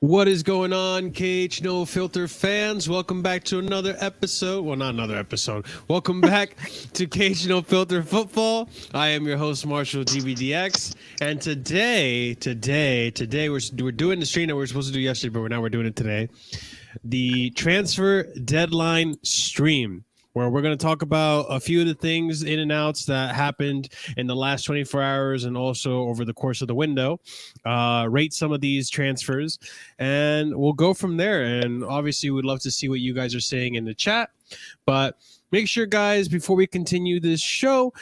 What is going on, KH No Filter fans? Welcome back to another episode. Well, not another episode. Welcome back to KH No Filter Football. I am your host, Marshall DBDX. And today, we're doing the stream that we were supposed to do yesterday, but now we're doing it today. The transfer deadline stream, where we're going to talk about a few of the things in and outs that happened in the last 24 hours and also over the course of the window, rate some of these transfers, and we'll go from there. And obviously, we'd love to see what you guys are saying in the chat. But make sure, guys, before we continue this show,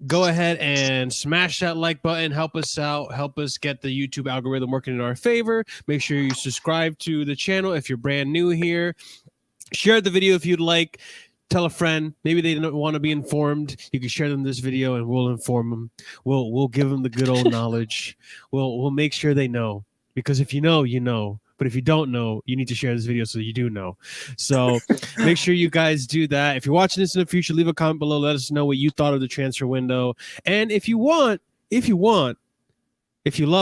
go ahead and smash that like button. Help us out. Help us get the YouTube algorithm working in our favor. Make sure you subscribe to the channel if you're brand new here. Share the video if you'd like. Tell a friend. Maybe they don't want to be informed. You can share them this video, and we'll inform them. We'll give them the good old knowledge. We'll make sure they know, because if you know, you know. But if you don't know, you need to share this video so you do know. So make sure you guys do that. If you're watching this in the future, leave a comment below. Let us know what you thought of the transfer window. And if you love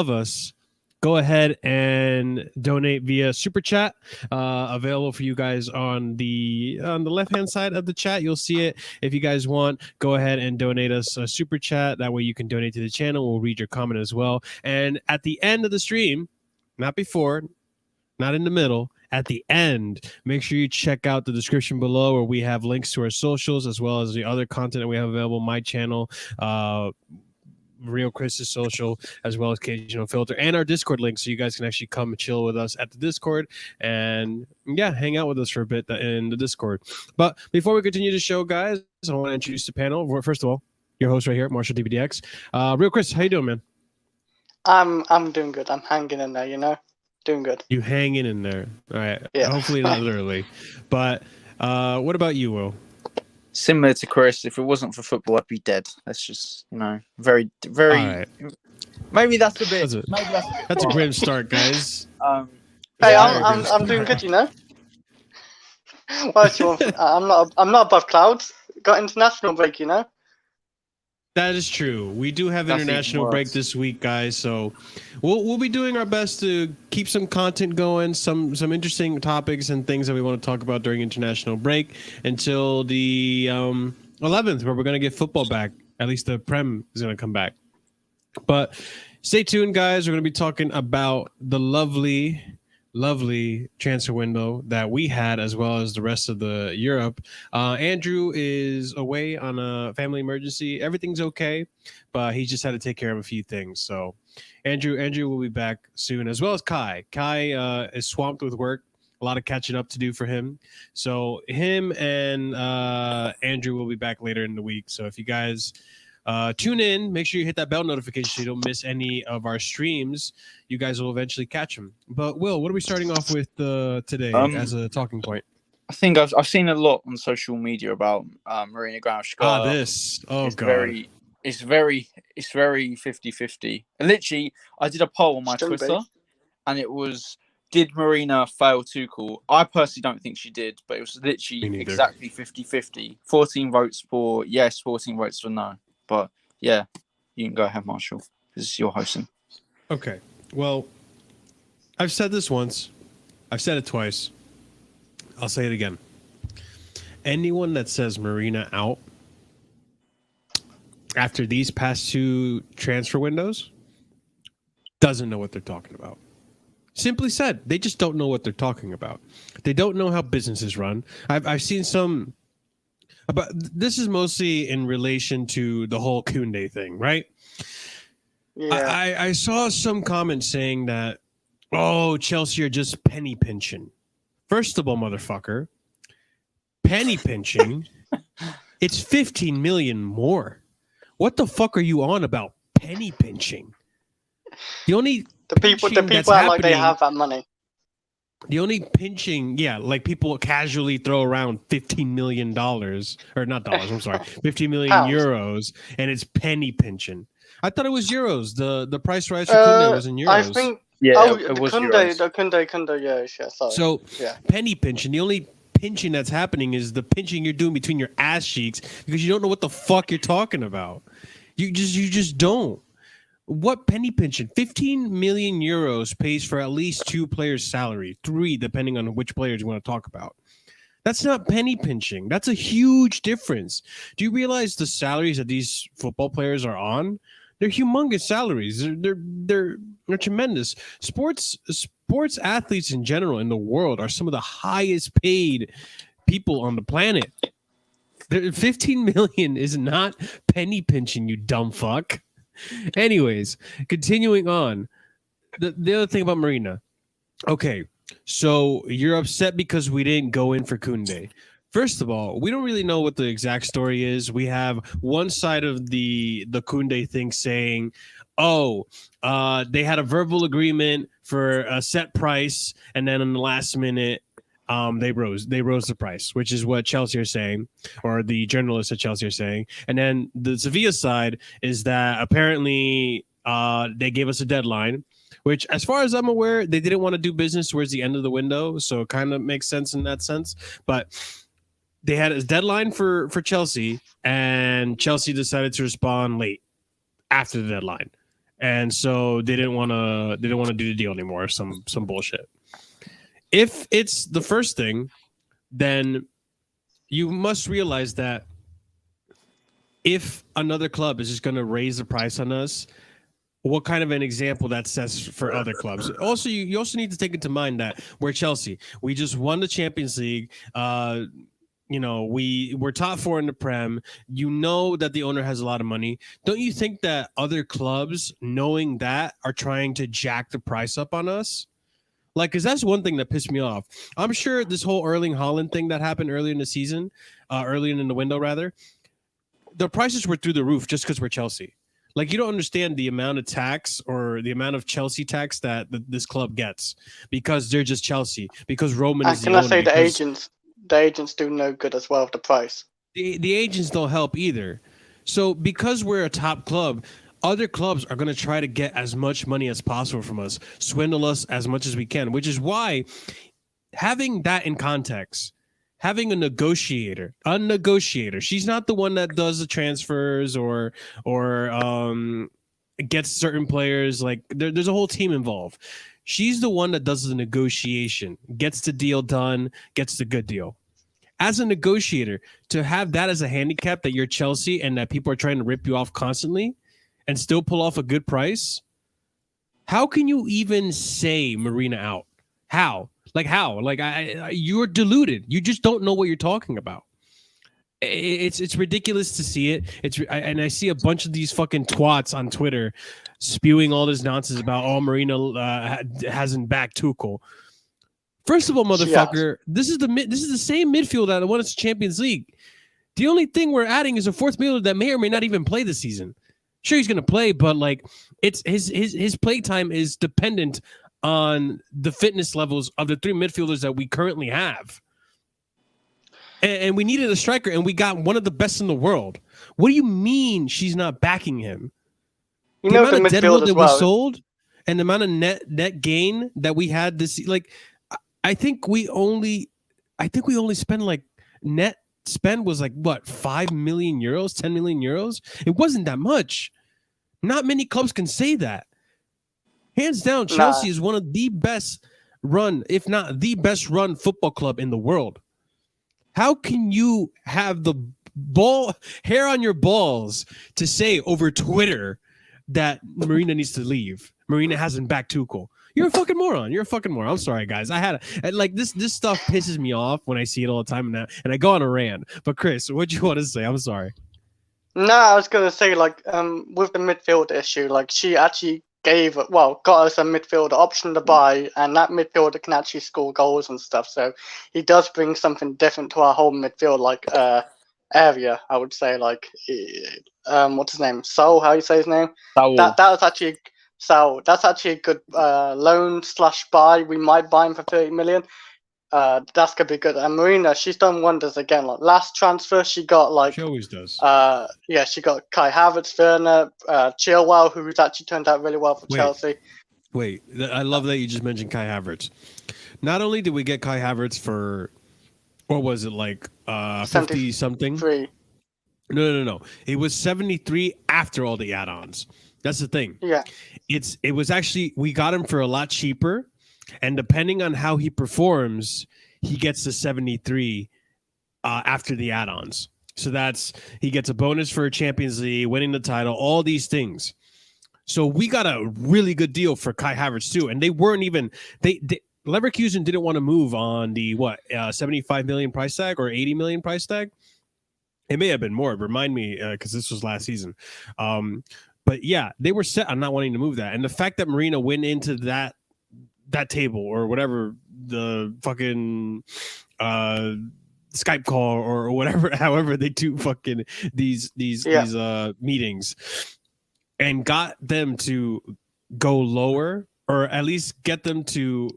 us, go ahead and donate via super chat, available for you guys on the left hand side of the chat. You'll see it. If you guys want, go ahead and donate us a super chat. That way you can donate to the channel. We'll read your comment as well. And at the end of the stream, not before, not in the middle, at the end, make sure you check out the description below, where we have links to our socials as well as the other content that we have available. My channel, Real Chris's social, as well as Occasional Filter, and our Discord link, so you guys can actually come and chill with us at the Discord and hang out with us for a bit in the Discord. But before we continue the show, guys, I want to introduce the panel. First of all, your host right here, Marshall DBDX. Real Chris, how you doing, man? I'm doing good. I'm hanging in there, doing good. You hanging in there. All right. Yeah. Hopefully not literally. But what about you, Will? Similar to Chris, if it wasn't for football, I'd be dead. That's just, very, very. Right. Maybe that's a bit. That's a grim start, guys. Hey, I'm doing good, Well, I'm not above clouds. Got international break, That is true. We do have international break this week, guys. So we'll be doing our best to keep some content going, some interesting topics and things that we want to talk about during international break until the 11th, where we're going to get football back. At least the Prem is going to come back. But stay tuned, guys. We're going to be talking about the lovely transfer window that we had, as well as the rest of the Europe. Andrew is away on a family emergency. Everything's okay, but he just had to take care of a few things. So Andrew will be back soon, as well as Kai. Kai is swamped with work. A lot of catching up to do for him. So him and Andrew will be back later in the week. So if you guys tune in, make sure you hit that bell notification so you don't miss any of our streams. You guys will eventually catch them. But Will, what are we starting off with today as a talking point? I think I've seen a lot on social media about Marina Grauschka. It's very 50-50. And literally, I did a poll on my Twitter, and it was, did Marina fail Tuchel? I personally don't think she did, but it was literally exactly 50-50. 14 votes for yes, 14 votes for no. But yeah, you can go ahead, Marshall. This is your hosting. Okay. Well, I've said this once. I've said it twice. I'll say it again. Anyone that says Marina out after these past two transfer windows doesn't know what they're talking about. Simply said, they just don't know what they're talking about. They don't know how businesses run. I've seen some. But this is mostly in relation to the whole Koundé thing, right? Yeah. I saw some comments saying that, Chelsea are just penny pinching. First of all, motherfucker, penny pinching, it's 15 million more. What the fuck are you on about penny pinching? The people act like they have that money. The only pinching, like people casually throw around $15 million, or not dollars, I'm sorry, 15 million euros, and it's penny pinching. I thought it was euros. The price rise for Koundé was in euros. I think, it was Koundé, yeah, sorry. So, penny pinching, the only pinching that's happening is the pinching you're doing between your ass cheeks because you don't know what the fuck you're talking about. You just don't. What penny pinching? 15 million euros pays for at least 2 players' salary, 3 depending on which players you want to talk about. That's not penny pinching. That's a huge difference. Do you realize the salaries that these football players are on? They're humongous salaries. They're tremendous. Sports athletes in general in the world are some of the highest paid people on the planet. 15 million is not penny pinching, you dumb fuck. Anyways, continuing on. The other thing about Marina. Okay, so you're upset because we didn't go in for Koundé. First of all, we don't really know what the exact story is. We have one side of the Koundé thing saying, they had a verbal agreement for a set price, and then in the last minute, they rose the price, which is what Chelsea are saying, or the journalists at Chelsea are saying. And then the Sevilla side is that apparently they gave us a deadline, which, as far as I'm aware, they didn't want to do business towards the end of the window, so it kind of makes sense in that sense. But they had a deadline for Chelsea, and Chelsea decided to respond late after the deadline, and so they didn't want to do the deal anymore. Some bullshit. If it's the first thing, then you must realize that if another club is just going to raise the price on us, what kind of an example that sets for other clubs. Also, you also need to take into mind that we're Chelsea. We just won the Champions League. We're top 4 in the Prem. You know that the owner has a lot of money. Don't you think that other clubs, knowing that, are trying to jack the price up on us? Like, because that's one thing that pissed me off. I'm sure this whole Erling Haaland thing that happened earlier in the season, earlier in the window, rather, the prices were through the roof just because we're Chelsea. Like, you don't understand the amount of tax or the amount of Chelsea tax that this club gets because they're just Chelsea, because Roman is the owner. And can I say the agents do no good as well with the price. The agents don't help either. So because we're a top club, other clubs are going to try to get as much money as possible from us, swindle us as much as we can, which is why having that in context, having a negotiator, she's not the one that does the transfers or gets certain players. Like there's a whole team involved. She's the one that does the negotiation, gets the deal done, gets the good deal. As a negotiator, to have that as a handicap that you're Chelsea and that people are trying to rip you off constantly and still pull off a good price, how can you even say Marina out? How? Like, you're deluded. You just don't know what you're talking about. It's ridiculous to see it. And I see a bunch of these fucking twats on Twitter spewing all this nonsense about, Marina hasn't backed Tuchel. First of all, motherfucker, this is the same midfield that won us the Champions League. The only thing we're adding is a fourth midfielder that may or may not even play this season. Sure, he's going to play, but like it's his play time is dependent on the fitness levels of the 3 midfielders that we currently have. And we needed a striker, and we got one of the best in the world. What do you mean she's not backing him? The amount of midfield that we sold and the amount of net gain that we had this, like, I think we only spent like net spend was like what, 5 million euros, 10 million euros. It wasn't that much. Not many clubs can say that. Hands down, Chelsea is one of the best run, if not the best run football club in the world. How can you have the hair on your balls to say over Twitter that Marina needs to leave? Marina hasn't backed Tuchel. You're a fucking moron. I'm sorry, guys. This stuff pisses me off when I see it all the time and I go on a rant. But Chris, what do you want to say? I'm sorry. No, I was gonna say with the midfield issue, she actually got us a midfielder option to buy, and that midfielder can actually score goals and stuff. So he does bring something different to our whole midfield area. I would say what's his name? Saul, how you say his name? Saul. That was actually Saul. That's actually a good loan/buy. We might buy him for 30 million. That's gonna be good. And Marina, she's done wonders again. Like last transfer, she got she always does. She got Kai Havertz, Werner, Chilwell, who's actually turned out really well for Chelsea. Wait, I love that you just mentioned Kai Havertz. Not only did we get Kai Havertz for, what was it, 50 something? No. It was 73 after all the add-ons. That's the thing. Yeah. It was actually, we got him for a lot cheaper, and depending on how he performs, he gets the 73 after the add-ons. So he gets a bonus for Champions League, winning the title, all these things. So we got a really good deal for Kai Havertz too, and they weren't even Leverkusen didn't want to move on the 75 million price tag or 80 million price tag. It may have been more. Remind me, because this was last season. But yeah, they were set on not wanting to move that, and the fact that Marina went into that table or whatever, the fucking Skype call or whatever, however they do fucking these meetings, and got them to go lower, or at least get them to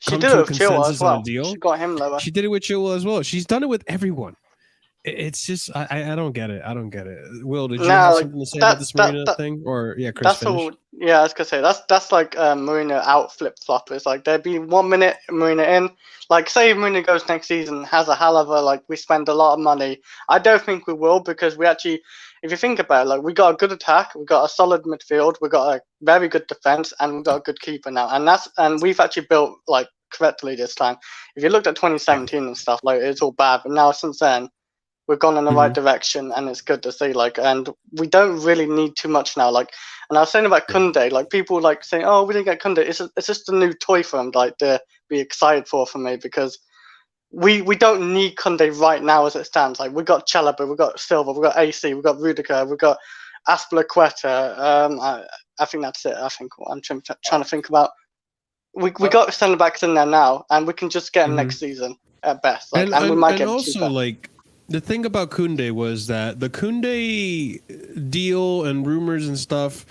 come to a consensus on a deal. She got him lower. She did it with Chilwell as well. She's done it with everyone. It's just I don't get it. I don't get it. Will, did you have something to say about this Marina thing? Or Chris, that's finish? all. Yeah, I was gonna say that's like Marina out flip flop. It's like there'd be 1 minute Marina in. Like, say if Marina goes next season, has a hell of a, like, we spend a lot of money. I don't think we will, because we actually, if you think about it, like, we got a good attack, we got a solid midfield, we got a very good defense, and we got a good keeper now. And we've actually built, like, correctly this time. If you looked at 2017 and stuff, like, it's all bad, but now since then we've gone in the right direction, and it's good to see. Like, and we don't really need too much now. Like, and I was saying about Koundé, like, people like saying, "Oh, we didn't get Koundé." It's just a new toy for him, like, to be excited for me, because we don't need Koundé right now as it stands. Like, we got Chalobah, we got Silva, we got AC, we got Rudiger, we got Aspilicueta. I think that's it. I think I'm trying to think about. We got centre backs in there now, and we can just get him next season at best. Like, and we might get also cheaper. Like, the thing about Koundé was that the Koundé deal and rumors and stuff,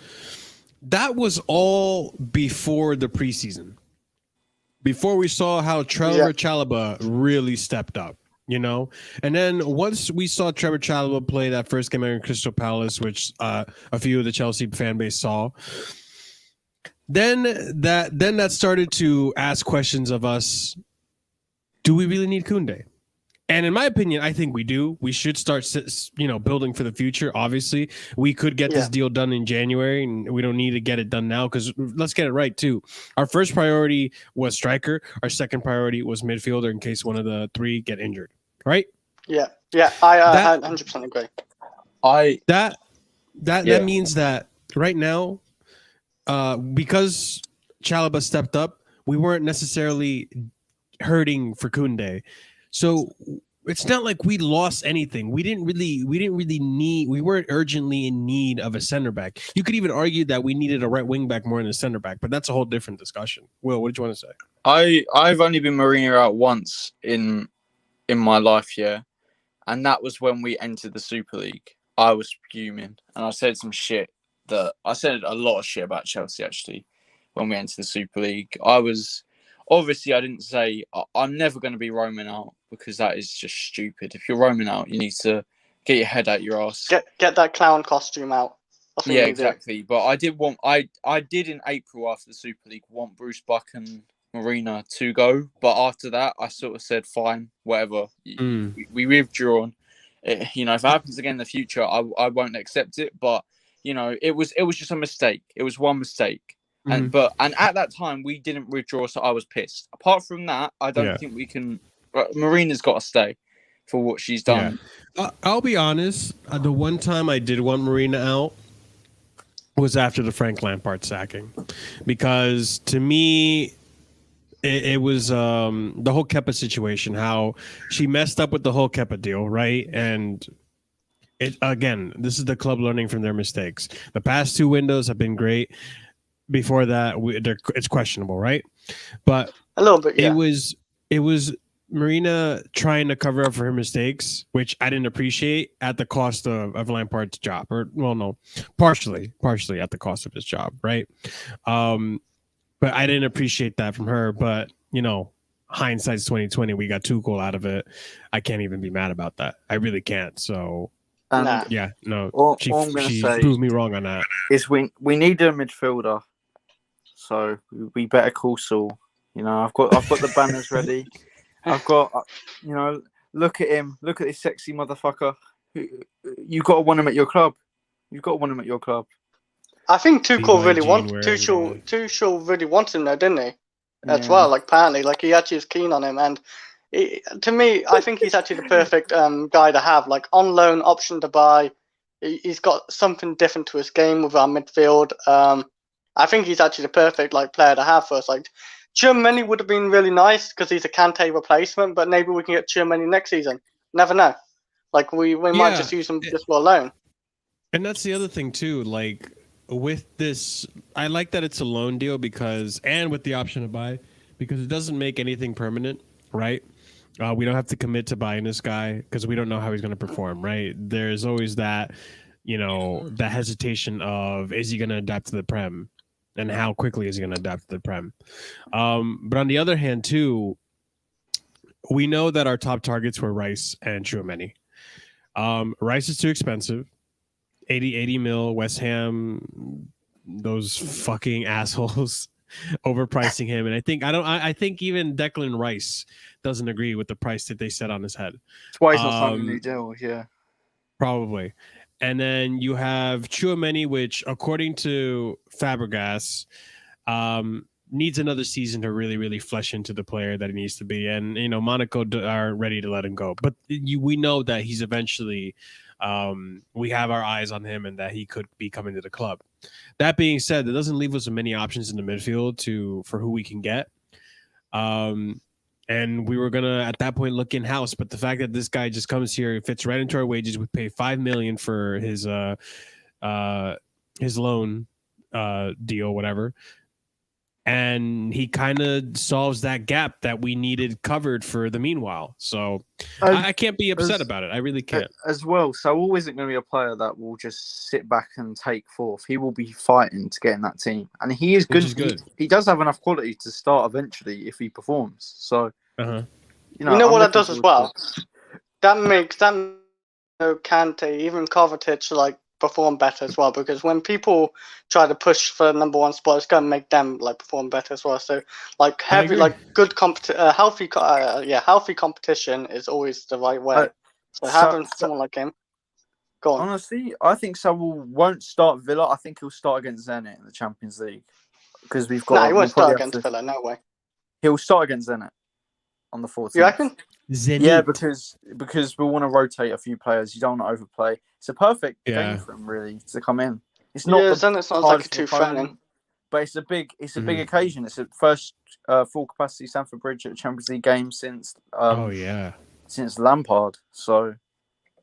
that was all before the preseason. Before we saw how Trevor Chalobah really stepped up, you know? And then once we saw Trevor Chalobah play that first game against Crystal Palace, which a few of the Chelsea fan base saw, then that started to ask questions of us. Do we really need Koundé? And in my opinion, I think we do. We should start, building for the future. Obviously, we could get this deal done in January, and we don't need to get it done now, because let's get it right too. Our first priority was striker. Our second priority was midfielder in case one of the three get injured. Right? Yeah. I 100% agree. That means that right now, because Chalobah stepped up, we weren't necessarily hurting for Koundé. So it's not like we lost anything. We weren't urgently in need of a center back. You could even argue that we needed a right wing back more than a center back, but that's a whole different discussion. Will, what did you want to say? I've only been Marina out once in my life, and that was when we entered the Super League. I was fuming, and I said I said a lot of shit about Chelsea actually when we entered the Super League. Obviously, I didn't say I'm never going to be roaming out, because that is just stupid. If you're roaming out, you need to get your head out your ass. Get that clown costume out. Yeah, exactly. But I did in April after the Super League want Bruce Buck and Marina to go. But after that, I sort of said, fine, whatever. We withdrawn. If it happens again in the future, I won't accept it. But, it was just a mistake. It was one mistake. And at that time we didn't withdraw, so I was pissed. Apart from that, I don't think we can. Marina's got to stay for what she's done. Yeah. I'll be honest. The one time I did want Marina out was after the Frank Lampard sacking, because to me it was the whole Kepa situation. How she messed up with the whole Kepa deal, right? And this is the club learning from their mistakes. The past two windows have been great. Before that, it's questionable, right? But a little bit, yeah. It was Marina trying to cover up for her mistakes, which I didn't appreciate at the cost of Lampard's job. Partially at the cost of his job, right? But I didn't appreciate that from her. But hindsight's 2020. We got Tuchel out of it. I can't even be mad about that. I really can't. So. She proved me wrong on that. Is we need a midfielder, so we better call Saul. I've got the banners ready. I've got look at him, look at this sexy motherfucker. You got to want him at your club. You've got to want him at your club. I think Tuchel really Tuchel really wants him though, didn't he? As well, like apparently, like he actually is keen on him, and to me, I think he's actually the perfect guy to have, like on loan, option to buy. He's got something different to his game with our midfield. I think he's actually the perfect like player to have for us. Like Tchouaméni would have been really nice because he's a Kante replacement, but maybe we can get Tchouaméni next season. Never know. Like we might just use him just for a loan. And that's the other thing too. Like with this, I like that it's a loan deal and with the option to buy, because it doesn't make anything permanent, right? We don't have to commit to buying this guy because we don't know how he's going to perform, right? There's always that, that hesitation of, is he going to adapt to the Prem? And how quickly is he going to adapt to the Prem? But on the other hand, too, we know that our top targets were Rice and Tchouaméni. Rice is too expensive. 80 mil, West Ham, those fucking assholes overpricing him. And I think even Declan Rice doesn't agree with the price that they set on his head. That's why he's not signing a new deal, yeah. Probably. And then you have Tchouaméni, which according to Fabregas, needs another season to really, really flesh into the player that he needs to be. And, Monaco are ready to let him go. But we know that he's eventually... we have our eyes on him and that he could be coming to the club. That being said, that doesn't leave us with many options in the midfield for who we can get. And we were gonna at that point look in house, but the fact that this guy just comes here, fits right into our wages, we pay $5 million for his loan deal, whatever. And he kind of solves that gap that we needed covered for the meanwhile. So I can't be upset about it. I really can't. As well, Saul isn't going to be a player that will just sit back and take fourth. He will be fighting to get in that team. And he is good. He does have enough quality to start eventually if he performs. So, you know what that does as well? That makes Kante, even Kovacic, like, perform better as well, because when people try to push for the number one spot, it's going to make them like perform better as well. So like good healthy competition is always the right way. So having someone like him, go on. Honestly, I think Saul won't start Villa. I think he'll start against Zenit in the Champions League because we've got. Nah, he won't start against Villa. No way. He'll start against Zenit on the 14th. You reckon? Zenit. Yeah, because we want to rotate a few players. You don't want to overplay. It's a perfect game for him, really, to come in. It's not. Yeah, Zenit's not like too threatening. But it's a big occasion. It's the first full capacity Stamford Bridge at a Champions League game since. Since Lampard. So.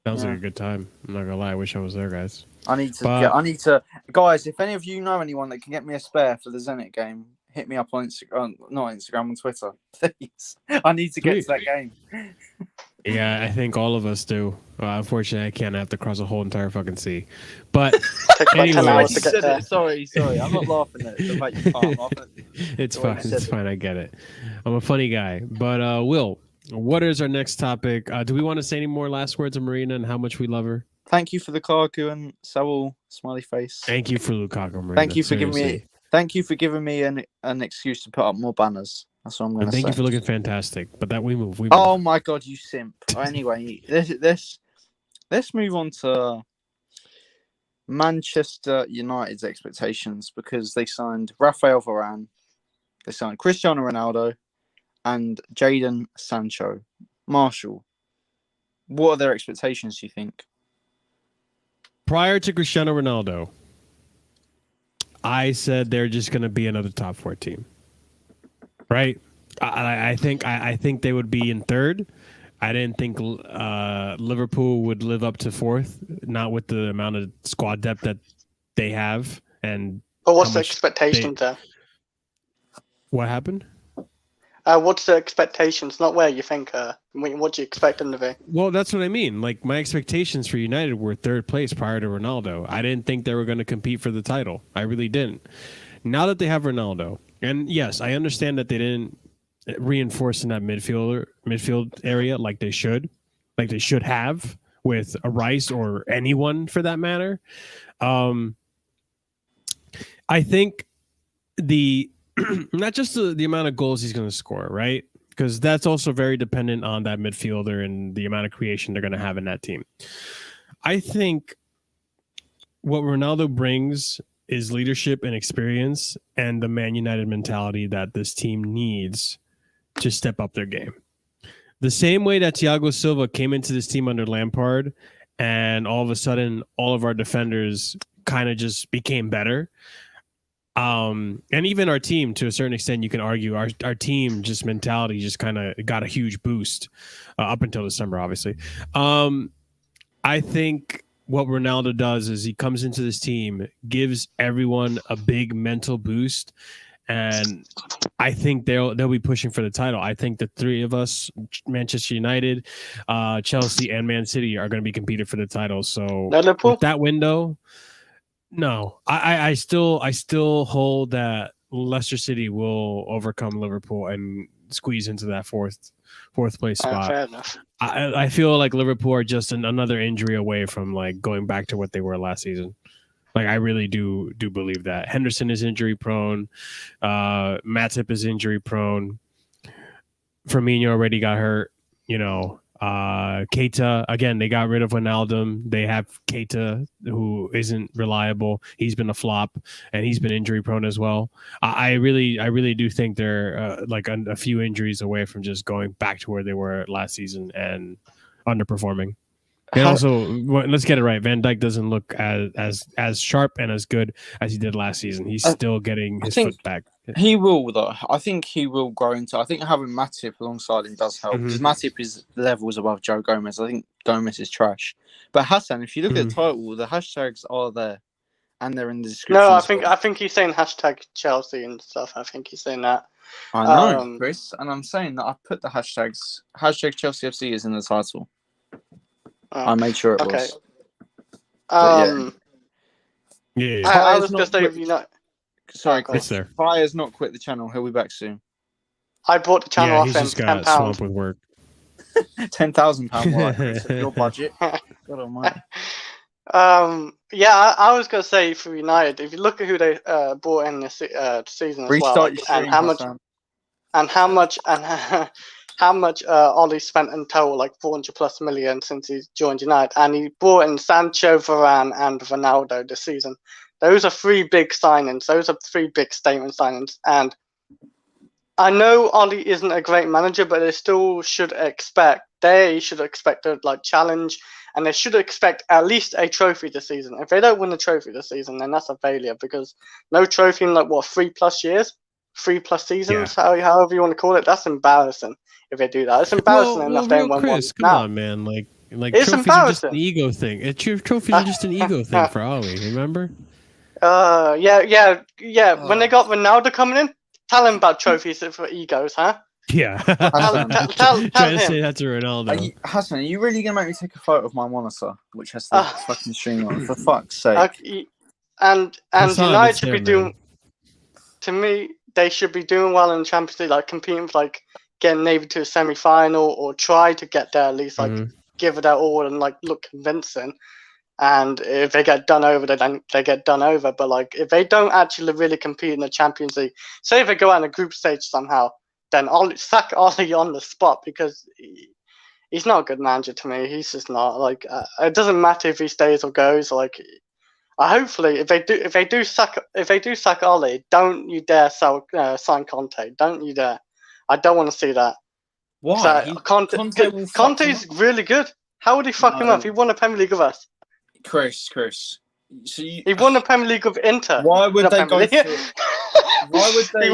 Sounds like a good time. I'm not gonna lie. I wish I was there, guys. I need to, guys. If any of you know anyone that can get me a spare for the Zenit game, hit me up on Instagram, not Instagram, on Twitter, please. I need to get to that game. Yeah, I think all of us do. Unfortunately, I can't. I have to cross a whole entire fucking sea. But anyway, sorry. I'm not laughing at the fact you can't laugh at it. It's fine. It's fine. I get it. I'm a funny guy. But Will, what is our next topic? Do we want to say any more last words of Marina and how much we love her? Thank you for the Lukaku and Saul smiley face. Thank you for Lukaku, Marina. Thank you for giving me an excuse to put up more banners. That's what I'm going to say. Thank you for looking fantastic. But that we move. Oh my God, you simp! Anyway, let's move on to Manchester United's expectations, because they signed Rafael Varane, they signed Cristiano Ronaldo, and Jadon Sancho. Marshall, what are their expectations, do you think? Prior to Cristiano Ronaldo, I said they're just going to be another top 4 team, right? I think they would be in third. I didn't think Liverpool would live up to fourth, not with the amount of squad depth that they have. But what's the expectations there? What happened? What's the expectations? Not where you think. What do you expect them to be? Well, that's what I mean. Like, my expectations for United were third place prior to Ronaldo. I didn't think they were going to compete for the title. I really didn't. Now that they have Ronaldo, and yes, I understand that they didn't reinforce in that midfield area like they should have with a Rice or anyone for that matter. I think not just the amount of goals he's going to score, right? Because that's also very dependent on that midfielder and the amount of creation they're going to have in that team. I think what Ronaldo brings is leadership and experience and the Man United mentality that this team needs to step up their game. The same way that Thiago Silva came into this team under Lampard and all of a sudden all of our defenders kind of just became better. And even our team, to a certain extent, you can argue our team just mentality just kind of got a huge boost up until December, obviously. I think what Ronaldo does is he comes into this team, gives everyone a big mental boost, and I think they'll be pushing for the title. I think the three of us, Manchester United, Chelsea, and Man City, are going to be competing for the title. So with that window, no, I still hold that Leicester City will overcome Liverpool and squeeze into that fourth place spot. Fair enough. I feel like Liverpool are just another injury away from like going back to what they were last season. Like I really do believe that. Henderson is injury prone. Matip is injury prone. Firmino already got hurt. Keita, again, they got rid of Wijnaldum. They have Keita, who isn't reliable. He's been a flop, and he's been injury prone as well. I really do think they're like a few injuries away from just going back to where they were last season and underperforming. And also, let's get it right. Van Dijk doesn't look as sharp and as good as he did last season. He's still getting his foot back. He will, though. I think he will grow into. I think having Matip alongside him does help because Matip is levels above Joe Gomez. I think Gomez is trash. But Hassan, if you look at the title, the hashtags are there, and they're in the description. No, I think he's saying hashtag Chelsea and stuff. I think he's saying that. I know, Chris, and I'm saying that I put the hashtags. Hashtag Chelsea FC is in the title. I made sure it was. Yeah. I was just saying, Sorry, Chris. Fire's not quit the channel. He'll be back soon. I bought the channel off him. He's just got swamped with work. £10,000 more. Your budget. God almighty. I was gonna say for United, if you look at who they brought in this season as well, and how much Ollie spent in total, like 400+ million since he's joined United, and he brought in Sancho, Varane, and Ronaldo this season. Those are three big signings. Those are three big statement signings. And I know Ollie isn't a great manager, but they should expect a like challenge, and they should expect at least a trophy this season. If they don't win the trophy this season, then that's a failure, because no trophy in like 3+ years, 3+ seasons, however you want to call it. That's embarrassing if they do that. It's embarrassing enough they won one. Come on, man, like it's trophies are just an ego thing. Trophies are just an ego thing for Ollie. Remember? Yeah. When they got Ronaldo coming in, tell him about trophies for egos, huh? Yeah. tell him. Try to say that to Ronaldo. Hassan, are you really gonna make me take a photo of my monitor, which has the fucking stream on? For fuck's sake. And United should be doing. To me, they should be doing well in the Champions League, like competing for like getting maybe to a semi-final or try to get there at least, like give it their all and like look convincing. And if they get done over, they get done over. But like if they don't actually really compete in the Champions League, say if they go out in a group stage somehow, then sack Ollie on the spot, because he's not a good manager to me. He's just not. Like it doesn't matter if he stays or goes. Like hopefully if they do sack Ollie, don't you dare sign Conte. Don't you dare. I don't want to see that. Why? Conte's really good. How would he fuck him up? He won a Premier League with us. Chris. So he won the Premier League with Inter. Why would they go? Why would they?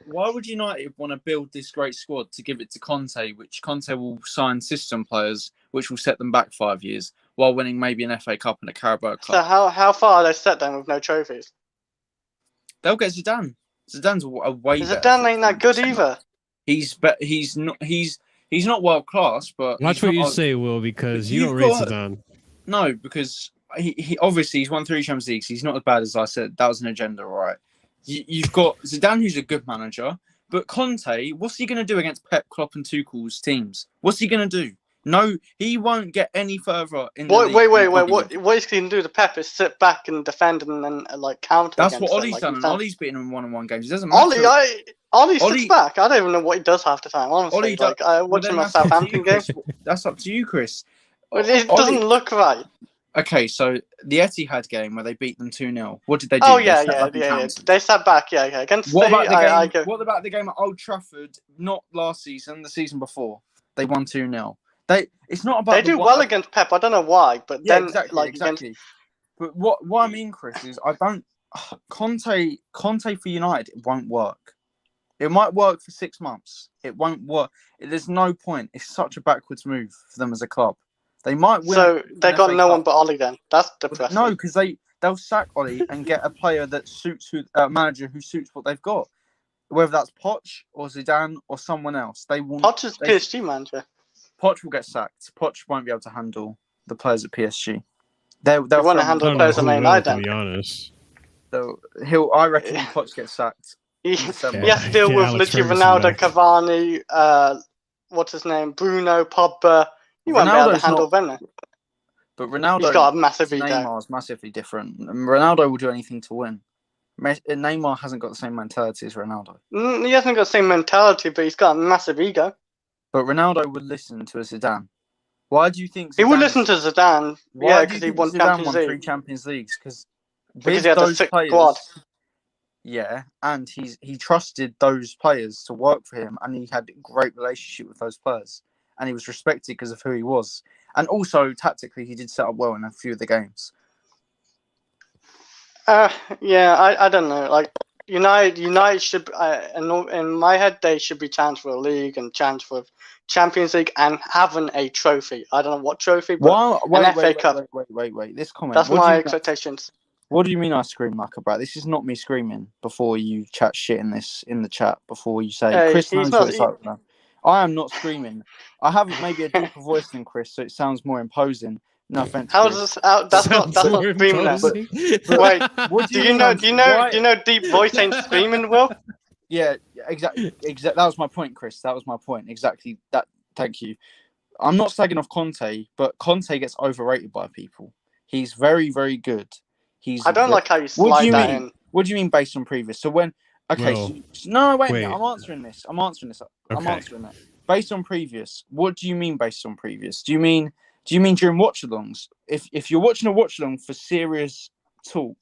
Why would United want to build this great squad to give it to Conte, which Conte will sign system players, which will set them back 5 years, while winning maybe an FA Cup and a Carabao Cup? So how far are they set then with no trophies? They'll get Zidane. Zidane's a way better. Zidane ain't that good either. He's not world class, but watch what you say, Will, because you don't rate Zidane. No, because he obviously he's won 3 Champions Leagues. He's not as bad as I said. That was an agenda, right? You've got Zidane, who's a good manager, but Conte, what's he going to do against Pep, Klopp, and Tuchel's teams? What's he going to do? No, he won't get any further. Wait. What he's going to do to Pep is sit back and defend and like counter. That's what Ollie's done. And Ollie's beaten him in 1-on-1 games. It doesn't matter. Ollie sits back. I don't even know what he does half the time. Honestly, I watched him at Southampton game. That's up to you, Chris. It doesn't look right. Okay, so the Etihad game where they beat them 2-0. What did they do? Oh yeah. They sat back. Yeah. Against What City, about the game? I go. What about the game at Old Trafford? Not last season, the season before. They won 2-0. It's not about They do well against Pep. I don't know why, but yeah, then exactly. against. But what I mean, Chris, is I don't. Conte for United, it won't work. It might work for 6 months. It won't work. There's no point. It's such a backwards move for them as a club. They might win. So they got no one but Oli then. That's depressing. No, because they'll sack Oli and get a player that suits manager who suits what they've got. Whether that's Poch or Zidane or someone else, they will. Poch is PSG manager. Poch will get sacked. Poch won't be able to handle the players at PSG. They'll want to handle the players at Man United. To be honest, so I reckon Poch gets sacked. He has to deal with literally Ronaldo, Cavani, what's his name, Bruno, Pogba. He won't be able to handle them. But Ronaldo, he's got a massive ego. Neymar's massively different. Ronaldo will do anything to win. Neymar hasn't got the same mentality as Ronaldo. He hasn't got the same mentality, but he's got a massive ego. But Ronaldo would listen to a Zidane. Why do you think he would listen to Zidane? Yeah, because he won Champions League. 3 Champions Leagues. Because he had a sick squad. Yeah, and he trusted those players to work for him, and he had a great relationship with those players, and he was respected because of who he was. And also, tactically, he did set up well in a few of the games. Yeah, I don't know. Like United should, in my head, they should be challenged for a league and challenged for Champions League and having a trophy. I don't know what trophy, but an FA Cup. Wait. This comment. That's my expectations. What do you mean I scream like a brat? This is not me screaming before you chat shit in the chat, before you say, Chris knows what it's like. I am not screaming. I have maybe a deeper voice than Chris, so it sounds more imposing. No offense. That's not screaming. Wait, do you know deep voice ain't screaming, Will? Yeah, exactly. That was my point, Chris. That was my point. Exactly. That. Thank you. I'm not slagging off Conte, but Conte gets overrated by people. He's very, very good. I don't like how you slide that in. What do you mean based on previous? So when wait a minute, I'm answering this. Okay. I'm answering that. Based on previous, what do you mean based on previous? Do you mean during watch-alongs? If you're watching a watch-along for serious talk,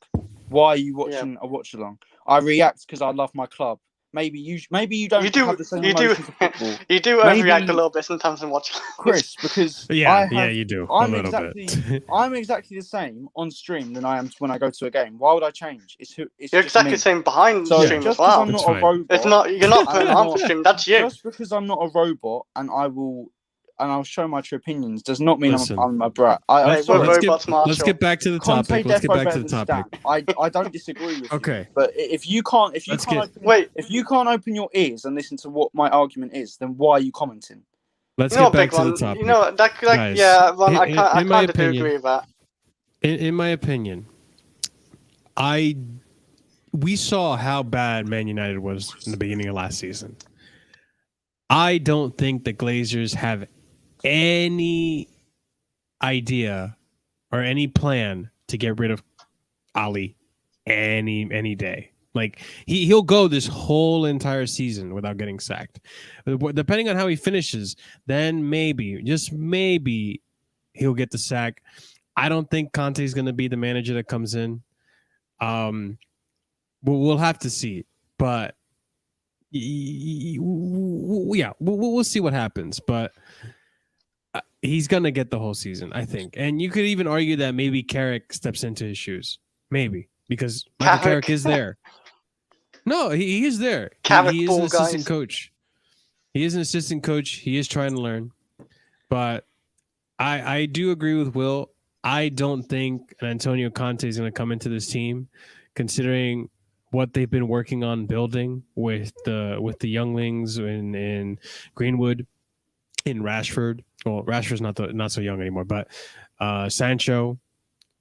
why are you watching a watch-along? I react because I love my club. Maybe you don't have the same emotions for football. You do overreact a little bit sometimes in watch. Chris, because you do. I'm exactly the same on stream than I am when I go to a game. Why would I change? You're exactly the same behind stream as well. I'm not a robot. You're not putting on for stream. That's you. Just because I'm not a robot and I'll show my true opinions does not mean I'm a brat. Let's get back to the topic. I don't disagree with you. But if you can't open your ears and listen to what my argument is, then why are you commenting? Let's get back to the topic. Guys, I kind of do agree with that. In my opinion, we saw how bad Man United was in the beginning of last season. I don't think the Glazers have any idea or any plan to get rid of Ali any day. Like he'll go this whole entire season without getting sacked. Depending on how he finishes, then maybe, just maybe, he'll get the sack. I don't think Conte's going to be the manager that comes in. We'll have to see, but we'll see what happens. But he's gonna get the whole season, I think. And you could even argue that maybe Carrick steps into his shoes, maybe, because Michael Carrick is there. No, he is there. He is an assistant coach. He is an assistant coach. He is trying to learn. But I do agree with Will. I don't think Antonio Conte is going to come into this team, considering what they've been working on building with the younglings in Greenwood, in Rashford. Well, Rashford's not so young anymore, but Sancho.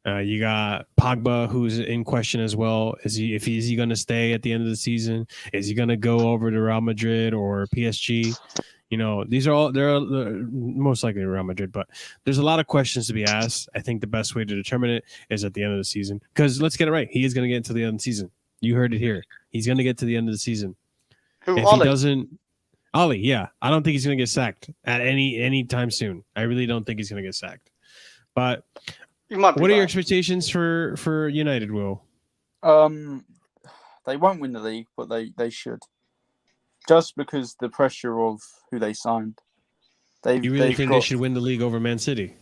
You got Pogba, who's in question as well. Is he going to stay at the end of the season? Is he going to go over to Real Madrid or PSG? You know, they're most likely Real Madrid, but there's a lot of questions to be asked. I think the best way to determine it is at the end of the season. Because let's get it right, he is going to get into the end of the season. You heard it here. He's going to get to the end of the season. If he doesn't, Ollie, yeah, I don't think he's going to get sacked at any time soon. I really don't think he's going to get sacked. But You might be What are your right. expectations for United, Will? They won't win the league, but they should. Just because the pressure of who they signed. You really think they should win the league over Man City?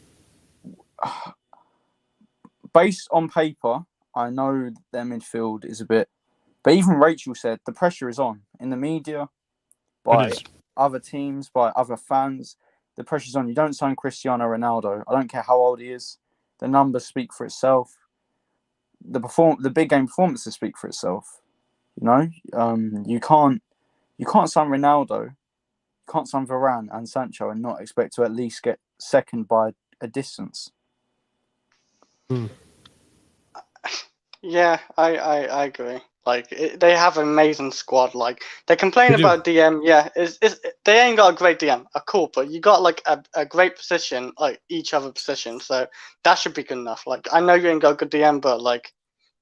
Based on paper, I know their midfield is a bit... But even Rachel said the pressure is on. In the media, by other teams, by other fans, the pressure's on. You don't sign Cristiano Ronaldo. I don't care how old he is. The numbers speak for itself. The big game performances speak for itself. You know, you can't sign Ronaldo, you can't sign Varane and Sancho and not expect to at least get second by a distance. Yeah, I agree. Like they have an amazing squad. Like they complain about DM. Yeah, they ain't got a great DM. Cool, but you got like a great position, like each other position. So that should be good enough. Like I know you ain't got a good DM, but like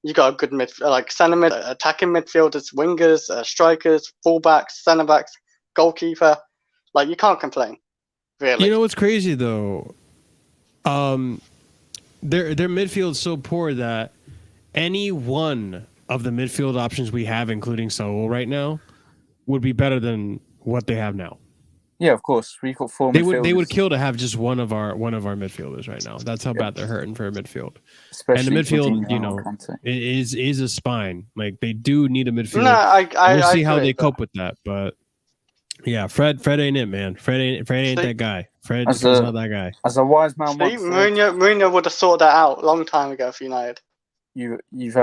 you got a good centre mid, attacking midfielders, wingers, strikers, fullbacks, centre backs, goalkeeper. Like you can't complain, really. You know what's crazy though? Their midfield's so poor that any one of the midfield options we have, including Saul right now, would be better than what they have now. Yeah, of course. We've got four midfielders. They would kill to have just one of our midfielders right now. That's how bad they're hurting for a midfield. Especially and the midfield, you know, is a spine. Like they do need a midfield. No, we'll see how they cope with that. But yeah, Fred ain't it, man. Fred ain't that guy. Fred's not that guy. As a wise man once said, Mourinho would have sorted that out a long time ago for United. You've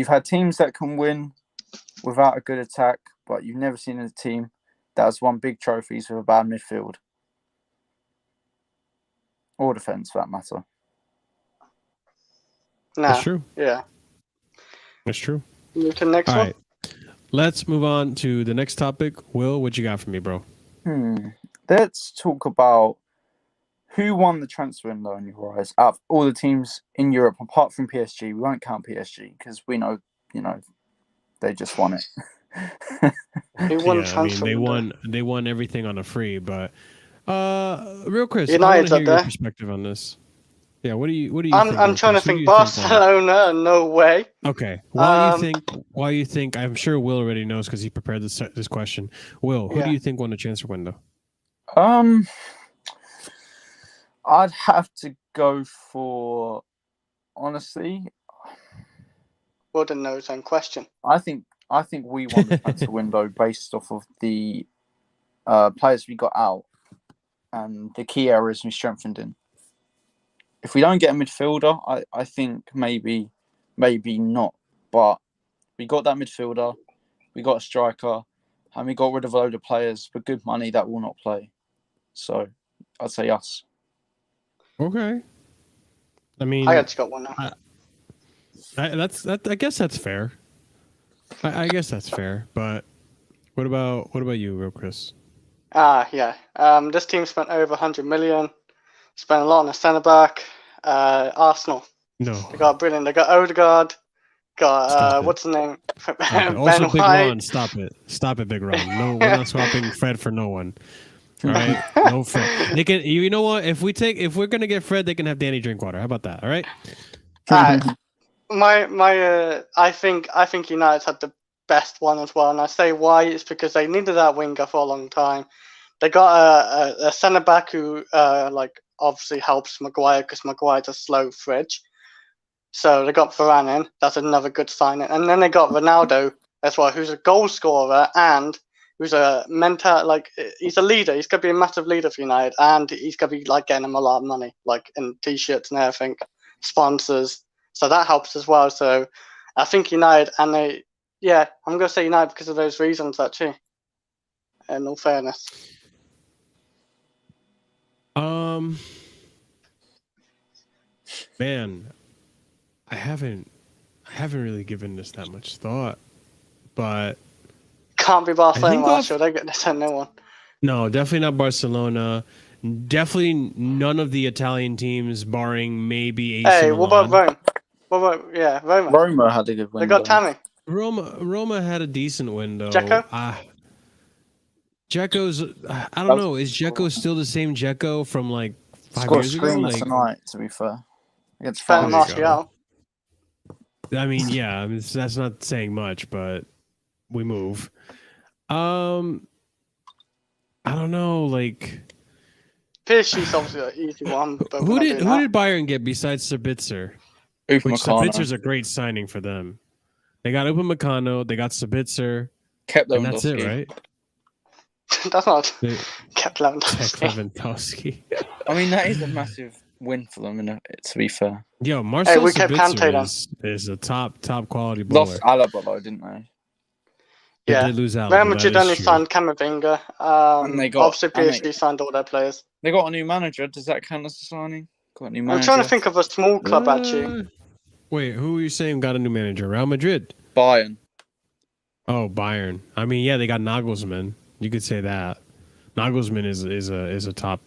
had teams that can win without a good attack, but you've never seen a team that has won big trophies with a bad midfield or defense, for that matter. That's true. Yeah, that's true. Move to the next one. Right. Let's move on to the next topic. Will, what you got for me, bro? Let's talk about who won the transfer window in your eyes out of all the teams in Europe, apart from PSG. We won't count PSG because we know, they just won it. Who won transfer window? They won everything on a free. But real Chris, United's I want to hear your perspective on this. Yeah, what do you think? I'm trying to think. Barcelona, no way. Okay, why do you think? I'm sure Will already knows because he prepared this question. Will, who do you think won the transfer window? I'd have to go for, honestly. Will didn't know his own question. I think we won the transfer window based off of the players we got out and the key areas we strengthened in. If we don't get a midfielder, I think maybe not. But we got that midfielder, we got a striker, and we got rid of a load of players for good money that will not play. So I'd say us. Okay. I mean, I actually got one now. I guess that's fair. I guess that's fair. But what about you, real Chris? Yeah. This team spent over 100 million. Spent a lot on a centre back. Arsenal. No. They got brilliant. They got Odegaard. Got what's his name? Also, Big Ron. Stop it, Big Ron. No, we're not swapping Fred for no one. All right, no Fred. They can. You know what? If we're gonna get Fred, they can have Danny Drinkwater. How about that? All right. I think United had the best one as well, and I say why. It's because they needed that winger for a long time. They got a centre back who obviously helps Maguire because Maguire's a slow fridge. So they got Varane in. That's another good signing. And then they got Ronaldo as well, who's a goal scorer and who's a he's a leader. He's gonna be a massive leader for United, and he's gonna be getting them a lot of money, in t-shirts and everything, sponsors. So that helps as well. So I think United, and I'm gonna say United because of those reasons actually. In all fairness. Man, I haven't really given this that much thought, but can't be Barcelona. Should I get this on no one? No, definitely not Barcelona. Definitely none of the Italian teams, barring maybe AC Milan. What about Rome? Roma. Roma had a good window. They got Tammy. Roma had a decent window. Dzeko? Dzeko's, I don't know. Is Dzeko still the same Dzeko from Scored a screamer tonight, to be fair. Against Ben Martial. I mean, yeah, that's not saying much, but we move. I don't know, like PSG's obviously an easy one. But who did Bayern get besides Sabitzer? Which Sabitzer's a great signing for them. They got Upamecano, they got Sabitzer, and that's it, right? That's not kept Lewandowski. I mean, that is a massive win for them, to be fair. Yo, Marcel Sabitzer is a top quality bowler. Lost Alaba though, didn't they? Yeah, they lose Alaba. Real Madrid only signed Camavinga. And they got, obviously PSG signed all their players. They got a new manager. Does that count as a signing? Got a new manager. I'm trying to think of a small club actually. Wait, who are you saying got a new manager? Real Madrid? Bayern. Oh, Bayern. I mean, yeah, they got Nagelsmann. You could say that. Nagelsmann is a top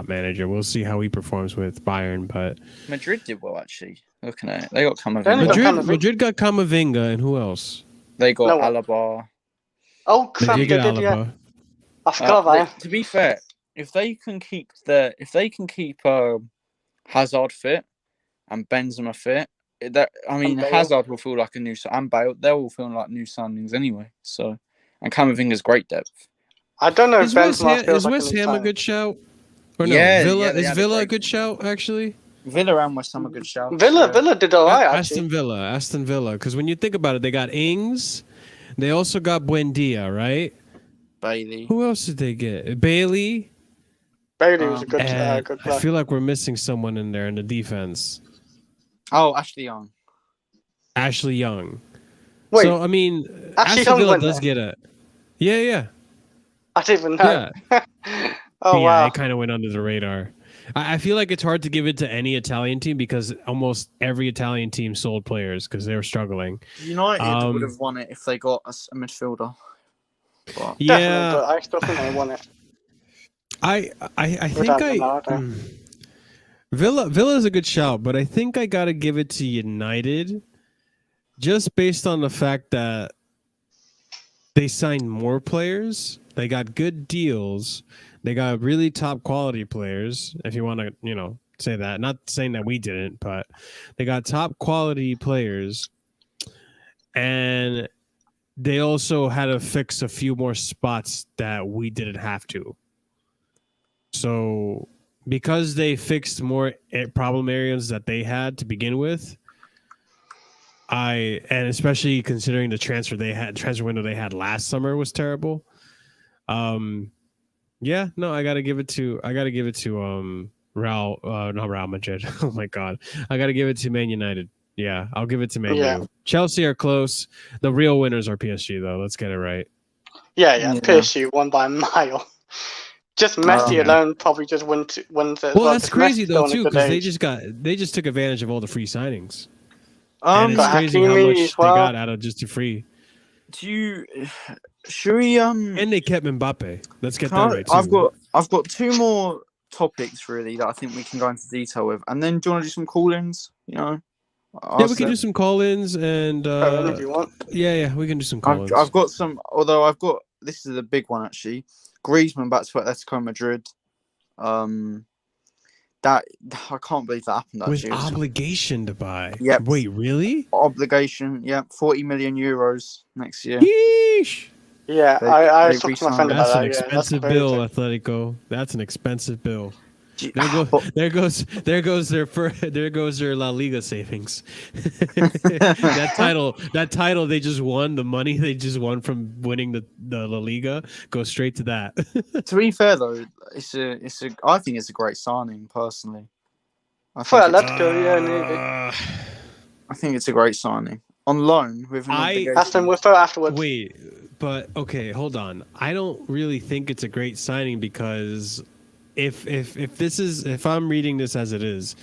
manager. We'll see how he performs with Bayern, but Madrid did well actually. Looking at it, they got Camavinga. Madrid got Camavinga, and who else? They got Alaba. Oh crap! They did Alaba. Yeah. I forgot about him. To be fair, if they can keep Hazard fit and Benzema fit, Hazard will feel like a new and Bale. They will feel like new signings anyway. So, and Camavinga's great depth. I don't know if is West Ham a good shout? Or no? Yeah, is Villa a good shout actually? Villa and West Ham a good shout. Villa did all right actually. Aston Villa. Because when you think about it, they got Ings. They also got Buendia, right? Bailey. Who else did they get? Bailey. Bailey was a good player. I feel like we're missing someone in there in the defense. Oh, Ashley Young. Wait, so I mean, Aston Villa does get it. Yeah. I didn't even know. Yeah. Oh wow. It kind of went under the radar. I feel like it's hard to give it to any Italian team because almost every Italian team sold players because they were struggling. United would have won it if they got a midfielder. But yeah, but I still think they won it. I think Villa is a good shout, but I think I gotta give it to United, just based on the fact that they signed more players, they got good deals. They got really top quality players, if you want to, say that. Not saying that we didn't, but they got top quality players. And they also had to fix a few more spots that we didn't have to. So because they fixed more problem areas that they had to begin with, and especially considering the transfer window they had last summer was terrible. Yeah, no, I gotta give it to not Real Madrid. Oh my god, I gotta give it to Man United. Yeah, I'll give it to Man U. Chelsea are close. The real winners are PSG, though. Let's get it right. Yeah. PSG won by a mile. Just Messi alone probably just wins it. Well, that's crazy though too, because they just took advantage of all the free signings. And it's crazy how much they got out of just the free. Should we And they kept Mbappe. Let's get that right too. I've got two more topics really that I think we can go into detail with, and then do you want to do some call-ins? Yeah, we can do some call-ins and if you want. Yeah, we can do some call-ins. I've got some, although this is a big one actually. Griezmann back to Atletico Madrid. That I can't believe that happened. Actually. With obligation to buy. Yep. Wait, really? Obligation. Yeah, 40 million euros next year. Yeesh. Yeah, I talked to my friend about that. That's an expensive bill, Atletico. That's an expensive bill. There goes their La Liga savings. that title they just won, the money they just won from winning the La Liga goes straight to that. To be fair though, I think it's a great signing personally. For Atletico, yeah, maybe. I think it's a great signing on loan with we'll throw afterwards. Wait, but okay, hold on. I don't really think it's a great signing because if I'm reading this as it is,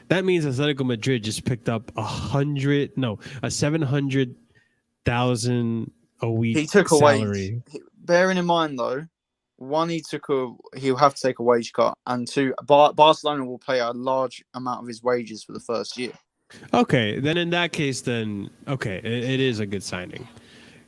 that means Atletico Madrid just picked up 700,000 a week. He took salary. Bearing in mind though, one, he'll have to take a wage cut, and two, Barcelona will pay a large amount of his wages for the first year. Okay, then in that case, it is a good signing.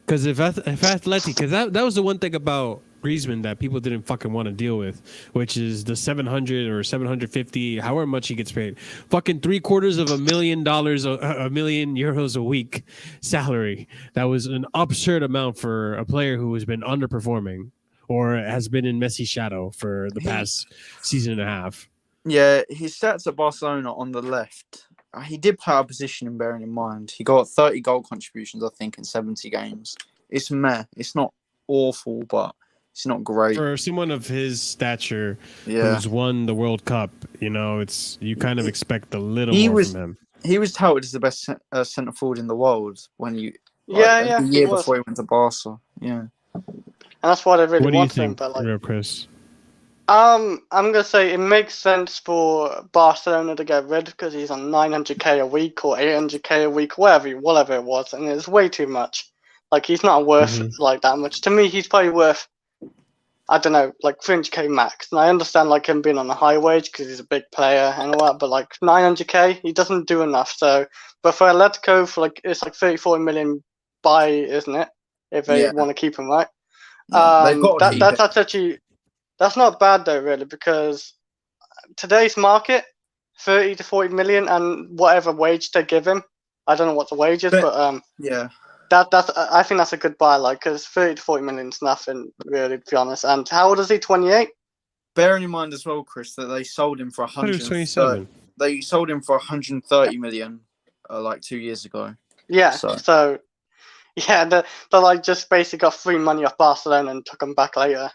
Because if Atleti, because that was the one thing about Griezmann that people didn't fucking want to deal with, which is the 700 or 750, however much he gets paid. Fucking $750,000, a million euros a week salary. That was an absurd amount for a player who has been underperforming or has been in Messi's shadow for the past season and a half. Yeah, his stats at Barcelona on the left. He did play out of position, and bearing in mind, he got 30 goal contributions, I think, in 70 games. It's meh. It's not awful, but it's not great. For someone of his stature who's won the World Cup, you kind of expect a little more from him. He was touted as the best centre forward in the world when the year before he went to Barca. Yeah. And that's why they really want him. What do you think, real Chris? I'm gonna say it makes sense for Barcelona to get rid because he's on 900k a week or 800k a week, whatever it was, and it's way too much. Like he's not worth like that much. To me, he's probably worth, I don't know, like 300k max. And I understand like him being on a high wage because he's a big player and all that, but like 900k, he doesn't do enough. So, but for Atletico, it's like 34 million buy, isn't it? If they want to keep him, right? That's not bad though, really, because today's market, 30 to 40 million, and whatever wage they give him, I don't know what the wage is, but I think that's a good buy, like, because 30 to 40 million is nothing, really, to be honest. And how old is he? 28. Bearing in mind as well, Chris, that they sold him for 127. They sold him for 130 million, like 2 years ago. Yeah. So they like just basically got free money off Barcelona and took him back later.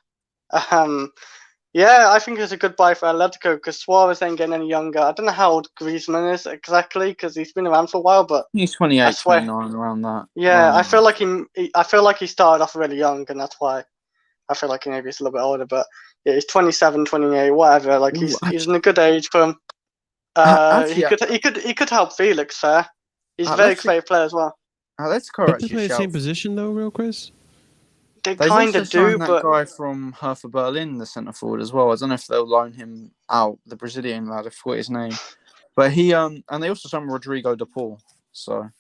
I think it's a good buy for Atletico because Suarez ain't getting any younger. I don't know how old Griezmann is exactly because he's been around for a while, but he's 28, 29, around that. Yeah, I feel like he started off really young, and that's why I feel like maybe he's a little bit older. But yeah, he's 27, 28, whatever. Like he's in a good age for him. He could help Felix there. He's a very creative player as well. Atletico Don't they play the same position though, real Chris? They kind of do, but that guy from Hertha Berlin, the centre forward as well. I don't know if they'll loan him out. The Brazilian lad, I forgot his name, but he and they also signed Rodrigo de Paul. So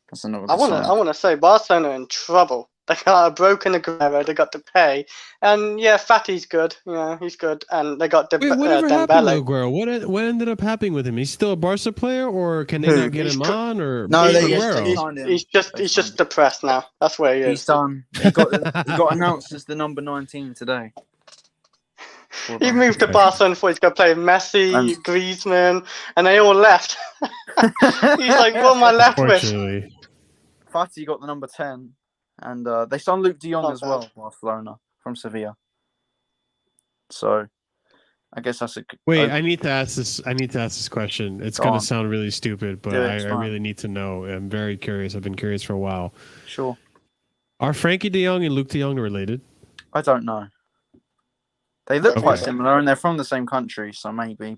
that's another. I want to say Barcelona are in trouble. They got a broken Aguero. They got to pay, and Fatty's good. He's good, and they got whatever happened to Aguero? What ended up happening with him? He's still a Barca player, or can they not get him on? Or no, he's just depressed now. That's where he is. He's done. He got announced as the number 19 today. He moved to Barcelona before he's going to play Messi, Griezmann, and they all left. He's like, what am I left with? Fatty got the number 10. And they signed Luke de Jong as well, Barcelona, from Sevilla. So, I guess that's a good... Wait, I need to ask this question. It's going to sound really stupid, but I really need to know. I'm very curious. I've been curious for a while. Sure. Are Frankie de Jong and Luke de Jong related? I don't know. They look quite similar, and they're from the same country, so maybe.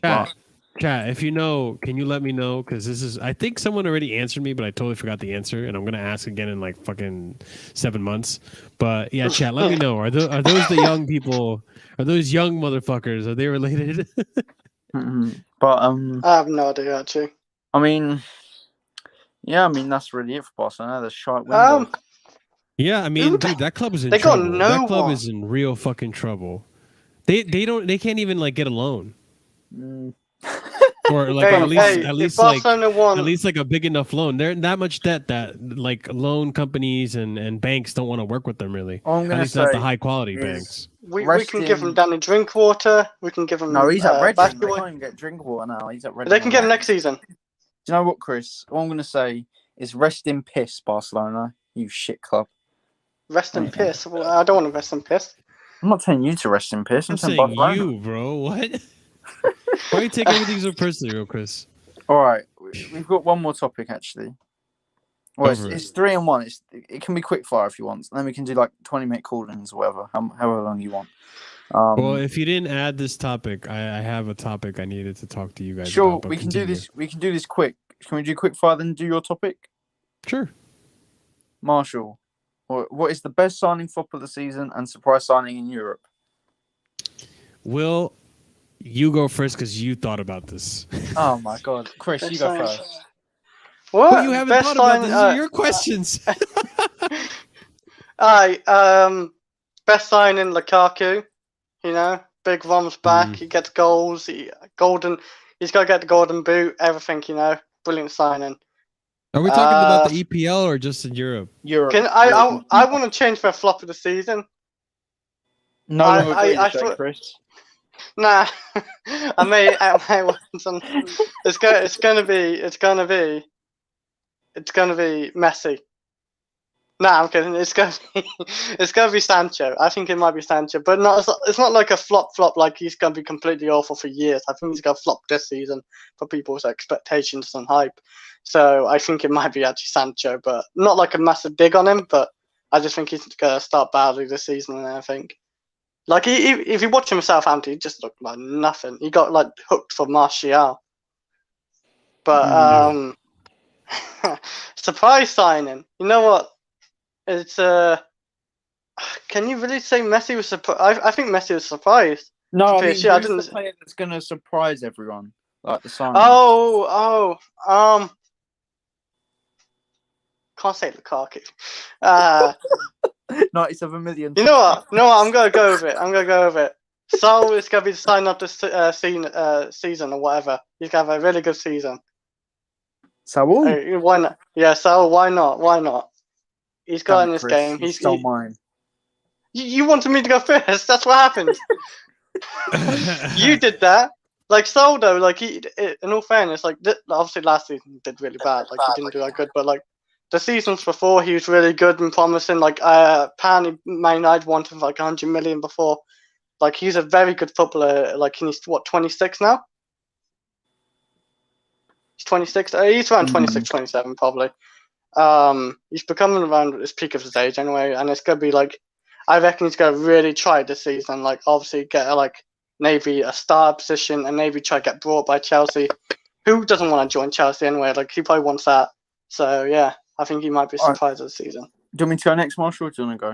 Chat, if you know, can you let me know? Because I think someone already answered me, but I totally forgot the answer, and I'm going to ask again in like fucking 7 months. But yeah, chat, let me know. Are those the young people? Are those young motherfuckers? Are they related? But I have no idea, actually. I mean, that's really it for Barcelona. The shite window. Yeah, I mean, dude, that club is in trouble. That club is in real fucking trouble. They can't even like get a loan. Or like at least like a big enough loan. They're in that much debt that like loan companies and banks don't want to work with them really. At least not the high quality banks. We can give them Danny Drinkwater. We can give them. No, he's at Reading. They can't even get Drinkwater now. He's at Reading. They can get him next season. Do you know what, Chris? All I'm going to say is rest in piss, Barcelona. You shit club. Rest in piss. Well, I don't want to rest in piss. I'm not telling you to rest in piss. I'm saying you, bro. What? Why do you take everything so personally, real Chris? All right, we've got one more topic actually. Well, it's 3 and 1. It can be quick fire if you want. And then we can do like 20-minute call-ins or whatever, however long you want. Well, if you didn't add this topic, I have a topic I needed to talk to you guys about. Sure, we can do this. We can do this quick. Can we do quick fire then do your topic? Sure. Marshall, what is the best signing flop of the season and surprise signing in Europe? Will you go first because you thought about this? Oh my God, Chris, you go first. What? Well, you haven't thought about this. These are your questions. best signing Lukaku. Big Rom's back. He gets goals. He's got to get the golden boot. Everything. Brilliant signing. Are we talking about the EPL or just in Europe? Europe. I want to change for a flop of the season. No one agrees with that, Chris. Nah, I may want some. It's gonna be Messi. Nah, I'm kidding. It's gonna be Sancho. I think it might be Sancho, but it's not like a flop like he's gonna be completely awful for years. I think he's gonna flop this season for people's expectations and hype. So I think it might be actually Sancho, but not like a massive dig on him. But I just think he's gonna start badly this season, and I think. Like if you watch him at Southampton, he just looked like nothing. He got like hooked for Martial. But surprise signing. You know what? It's Can you really say Messi was surprised? I think Messi was surprised. No, I mean, who's the player that's going to surprise everyone? Like the signing. Can't say Lukaku. 97 million. You know what? No, I'm gonna go with it. Saul is gonna be the sign up this season or whatever. He's gonna have a really good season. Saul? Why not? Yeah, Saul. Why not? He's got in this game. He stole mine. You wanted me to go first. That's what happened. You did that. Like Saul though, like in all fairness, like obviously last season he did really bad. Like he didn't do that good, but like. The seasons before, he was really good and promising. Like, apparently, Man United wanted like 100 million before. Like, he's a very good footballer. Like, he's 26 now? He's 26. He's around 26, 27 probably. He's becoming around his peak of his age anyway, and it's gonna be like, I reckon he's gonna really try this season. Like, obviously get maybe a star position, and maybe try to get brought by Chelsea. Who doesn't want to join Chelsea anyway? Like, he probably wants that. So yeah. I think he might be surprised this season. Do you want me to go next, Marshall, or do you want to go?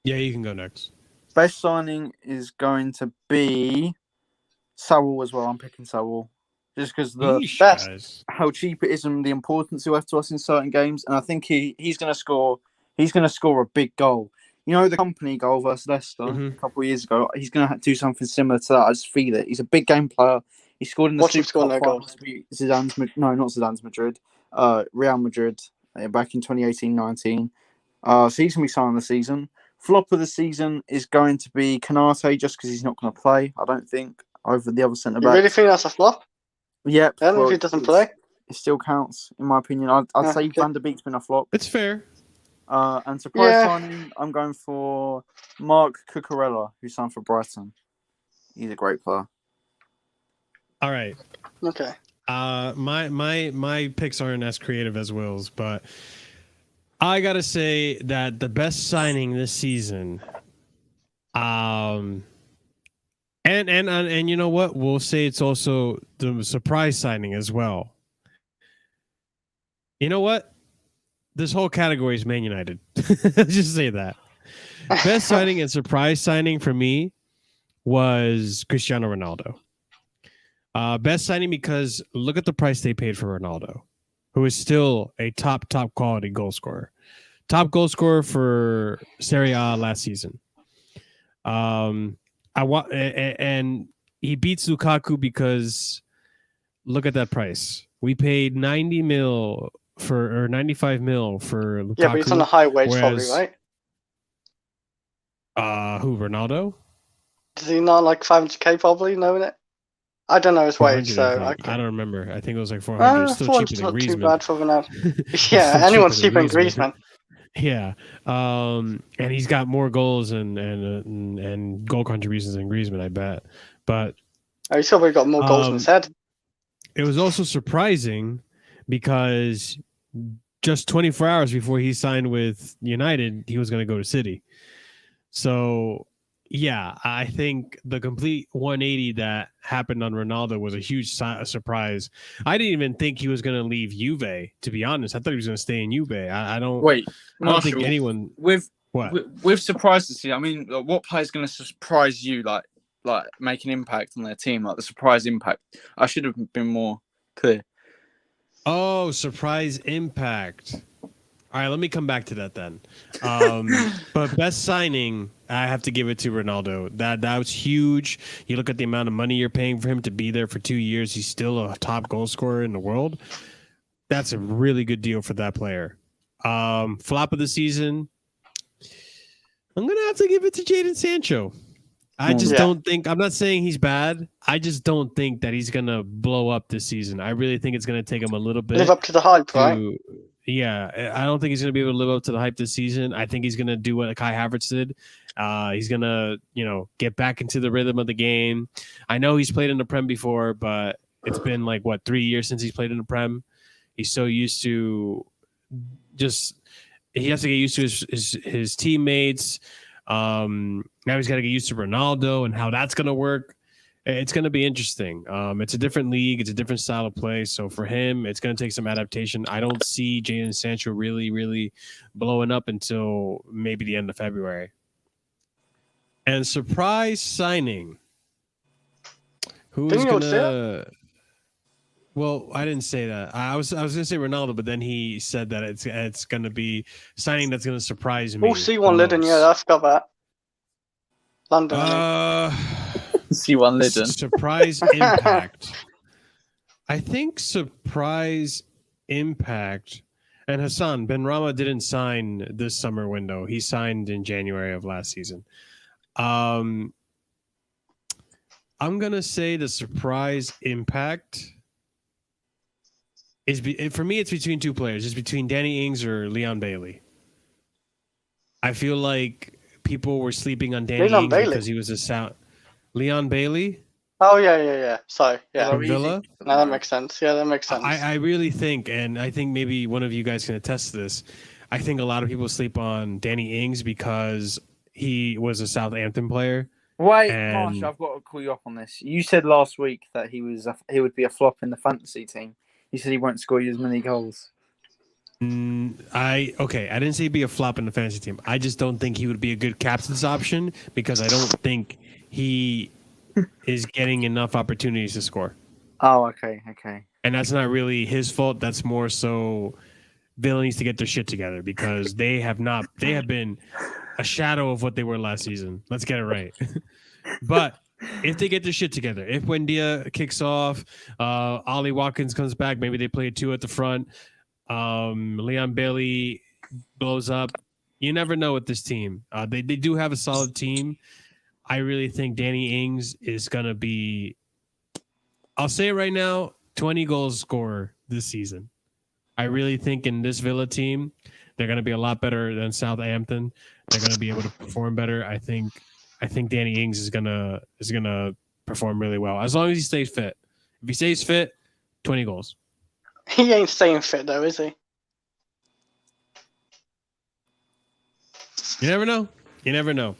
Yeah, you can go next. Best signing is going to be Saul as well. I'm picking Saul. Just because how cheap it is and the importance he'll have to us in certain games. And I think he's going to score a big goal. You know the company goal versus Leicester a couple of years ago? He's going to do something similar to that. I just feel it. He's a big game player. He scored in the Super Cup final. Not Zidane's Madrid. Real Madrid. Back in 2018-19. So he's going to be signing the season. Flop of the season is going to be Kanate just because he's not going to play, I don't think, over the other centre-back. You really think that's a flop? Yep. Well, if he doesn't play? It still counts, in my opinion. I'd say Van der Beek's been a flop. It's fair. And surprise signing, I'm going for Mark Cucurella, who signed for Brighton. He's a great player. All right. Okay. My picks aren't as creative as Will's, but I gotta say that the best signing this season, and you know what? We'll say it's also the surprise signing as well. You know what? This whole category is Man United. Just say that. Best signing and surprise signing for me was Cristiano Ronaldo. Best signing because look at the price they paid for Ronaldo, who is still a top quality goal scorer. Top goal scorer for Serie A last season. And he beats Lukaku because look at that price. We paid 95 mil for Lukaku. Yeah, but he's on a high wage probably, right? Who, Ronaldo? Is he not like 500k probably, knowing it? I don't know his wage, so I don't remember. I think it was like 400. Still cheaper than Griezmann. Not too bad for Ronaldo. Yeah, anyone's cheaper than Griezmann. Yeah, and he's got more goals and goal contributions than Griezmann, I bet. But he's probably got more goals in his head. It was also surprising because just 24 hours before he signed with United, he was going to go to City. So. Yeah, I think the complete 180 that happened on Ronaldo was a huge surprise. I didn't even think he was going to leave Juve, to be honest. I thought he was going to stay in Juve. I don't think anyone with surprises here. I mean, what player is going to surprise you, like make an impact on their team, like the surprise impact? I should have been more clear. Oh, surprise impact. All right, let me come back to that then. But best signing, I have to give it to Ronaldo. That was huge. You look at the amount of money you're paying for him to be there for 2 years. He's still a top goal scorer in the world. That's a really good deal for that player. Flop of the season, I'm gonna have to give it to Jadon Sancho. I just don't think. I'm not saying he's bad. I just don't think that he's gonna blow up this season. I really think it's gonna take him a little bit. Live up to the hype, right? Yeah, I don't think he's going to be able to live up to the hype this season. I think he's going to do what Kai Havertz did. He's going to, get back into the rhythm of the game. I know he's played in the Prem before, but it's been 3 years since he's played in the Prem. He's so used to he has to get used to his teammates. Now he's got to get used to Ronaldo and how that's going to work. It's going to be interesting. It's a different league. It's a different style of play. So for him, it's going to take some adaptation. I don't see Jadon Sancho really, really blowing up until maybe the end of February. And surprise signing. Who's going to... Well, I didn't say that. I was going to say Ronaldo, but then he said that it's going to be signing that's going to surprise me. Oh, C1 Lydon. Yeah, I forgot that. London. C1 Lydon. Surprise impact. I think surprise impact. And Hassan, Benrahma didn't sign this summer window. He signed in January of last season. I'm going to say the surprise impact is for me, it's between two players. It's between Danny Ings or Leon Bailey. I feel like people were sleeping on Danny Ings because he was a sound. Leon Bailey? Oh, yeah. Sorry. Yeah. From Villa? No, that makes sense. Yeah, that makes sense. I really think, and I think maybe one of you guys can attest to this, I think a lot of people sleep on Danny Ings because he was a Southampton player. Wait, Marsh, I've got to call you up on this. You said last week that he would be a flop in the fantasy team. You said he won't score you as many goals. I didn't say he'd be a flop in the fantasy team. I just don't think he would be a good captain's option because I don't think he is getting enough opportunities to score. Oh, okay. And that's not really his fault. That's more so Villa needs to get their shit together because they have been a shadow of what they were last season. Let's get it right. But if they get their shit together, if Buendia kicks off, Ollie Watkins comes back, maybe they play 2 at the front, Leon Bailey blows up. You never know with this team. They do have a solid team. I really think Danny Ings is going to be, I'll say it right now, 20 goals scorer this season. I really think in this Villa team, they're going to be a lot better than Southampton. They're going to be able to perform better. I think Danny Ings is going to perform really well as long as he stays fit. If he stays fit, 20 goals. He ain't staying fit though, is he? You never know.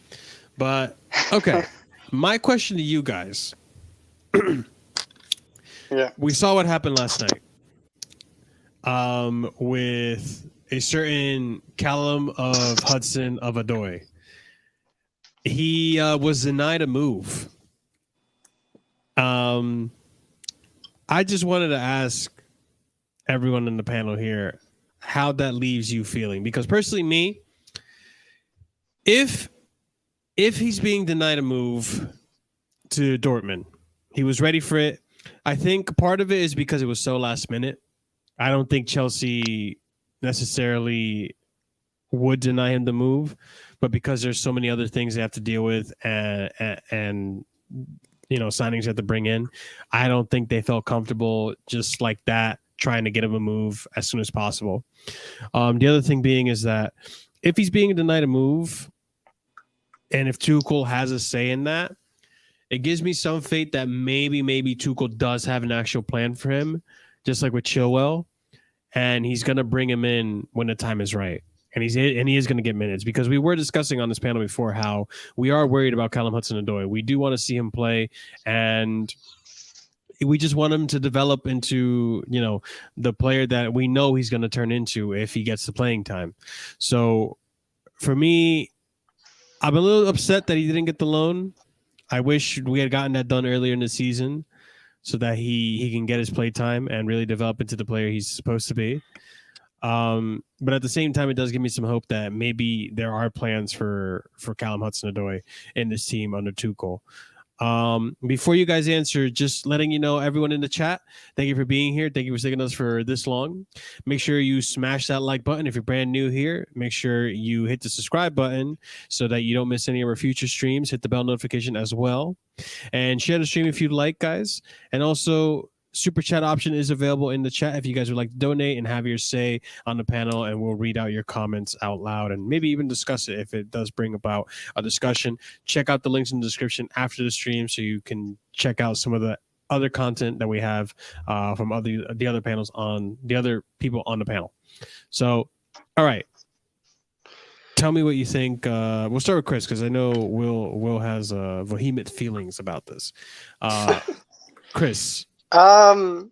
But okay, my question to you guys. Yeah. We saw what happened last night. With a certain Callum of Hudson of Odoi. He was denied a move. I just wanted to ask everyone in the panel here how that leaves you feeling. Because personally, me, if he's being denied a move to Dortmund, he was ready for it. I think part of it is because it was so last minute. I don't think Chelsea necessarily would deny him the move, but because there's so many other things they have to deal with and signings they have to bring in, I don't think they felt comfortable just like that trying to get him a move as soon as possible. The other thing being is that if he's being denied a move, and if Tuchel has a say in that, it gives me some faith that maybe Tuchel does have an actual plan for him, just like with Chilwell, and he's going to bring him in when the time is right. And he is going to get minutes, because we were discussing on this panel before how we are worried about Callum Hudson-Odoi. We do want to see him play, and we just want him to develop into, the player that we know he's going to turn into if he gets the playing time. So for me, I'm a little upset that he didn't get the loan. I wish we had gotten that done earlier in the season so that he can get his play time and really develop into the player he's supposed to be. But at the same time, it does give me some hope that maybe there are plans for Callum Hudson-Odoi in this team under Tuchel. Before you guys answer, just letting you know, everyone in the chat, thank you for being here. Thank you for sticking us for this long. Make sure you smash that like button. If you're brand new here, make sure you hit the subscribe button so that you don't miss any of our future streams. Hit the bell notification as well. And share the stream if you'd like, guys. And also, super chat option is available in the chat if you guys would like to donate and have your say on the panel, and we'll read out your comments out loud and maybe even discuss it if it does bring about a discussion. Check out the links in the description after the stream so you can check out some of the other content that we have from the other panels on the other people on the panel. So, all right. Tell me what you think. We'll start with Chris because I know Will has vehement feelings about this. Chris. So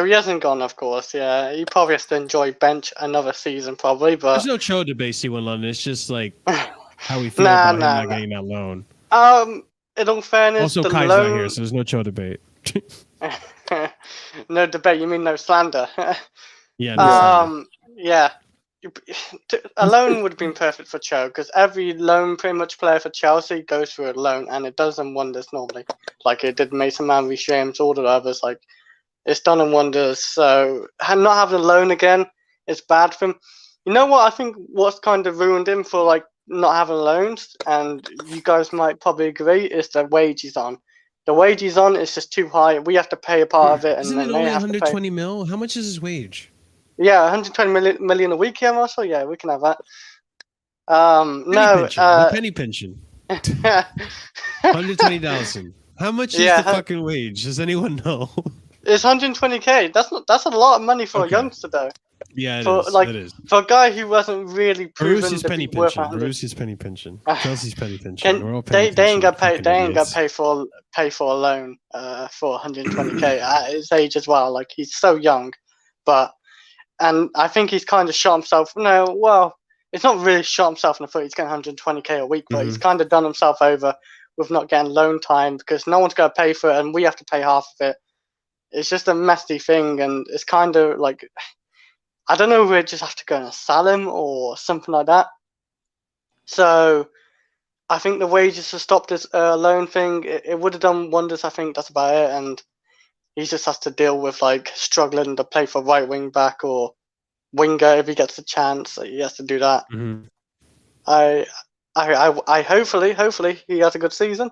he hasn't gone, of course. Yeah, he probably has to enjoy bench another season, probably. But there's no Cho debate, C1 London. It's just like how we feel about him not getting that loan. In all fairness, also Kai's not here, so there's no Cho debate. No debate. You mean no slander? Yeah. No slander. Yeah. A loan would have been perfect for Cho because every loan pretty much player for Chelsea goes through a loan and it does them wonders normally. Like it did Mason Mount, Reece James, all the others. Like it's done them wonders. So not having a loan again is bad for him. You know what? I think what's kind of ruined him for like not having loans, and you guys might probably agree, is the wage he's on. The wage he's on is just too high. We have to pay a part of it, and isn't then it only 120 mil? How much is his wage? Yeah, 120 million a week here, Marshall. Yeah, we can have that. Penny pension. 120,000. How much is the fucking wage? Does anyone know? It's 120K. That's a lot of money for a youngster, though. Yeah, it is. For a guy who wasn't really proven to be worth Bruce's penny pension. Chelsea's penny pension. They ain't gonna pay for a loan for 120K at his age as well. Like he's so young, and I think he's kind of shot himself. No, well, it's not really shot himself in the foot. He's getting 120K a week, but he's kind of done himself over with not getting loan time because no one's going to pay for it and we have to pay half of it. It's just a messy thing, and it's kind of like, I don't know if we just have to go and sell him or something like that. So I think the wages to stop this loan thing, it would have done wonders. I think that's about it. And he just has to deal with like struggling to play for right wing back or winger if he gets a chance. He has to do that. I hopefully he has a good season,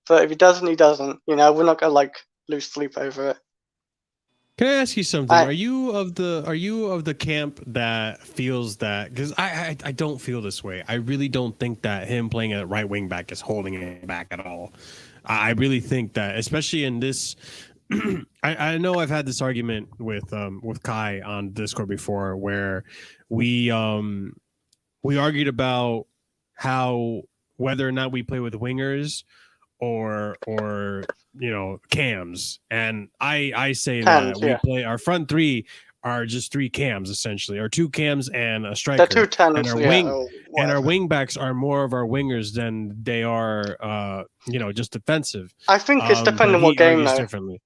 but if he doesn't, he doesn't. You know, we're not gonna like lose sleep over it. Can I ask you something? Are you of the camp that feels that, because I don't feel this way. I really don't think that him playing at right wing back is holding it back at all. I really think that, especially in this. I know I've had this argument with Kai on Discord before, where we argued about how whether or not we play with wingers or cams, and I say that we play our front three are just three cams essentially, or two cams and a striker. The 2 and our wing backs are more of our wingers than they are just defensive. I think it's depending on what game though. Differently.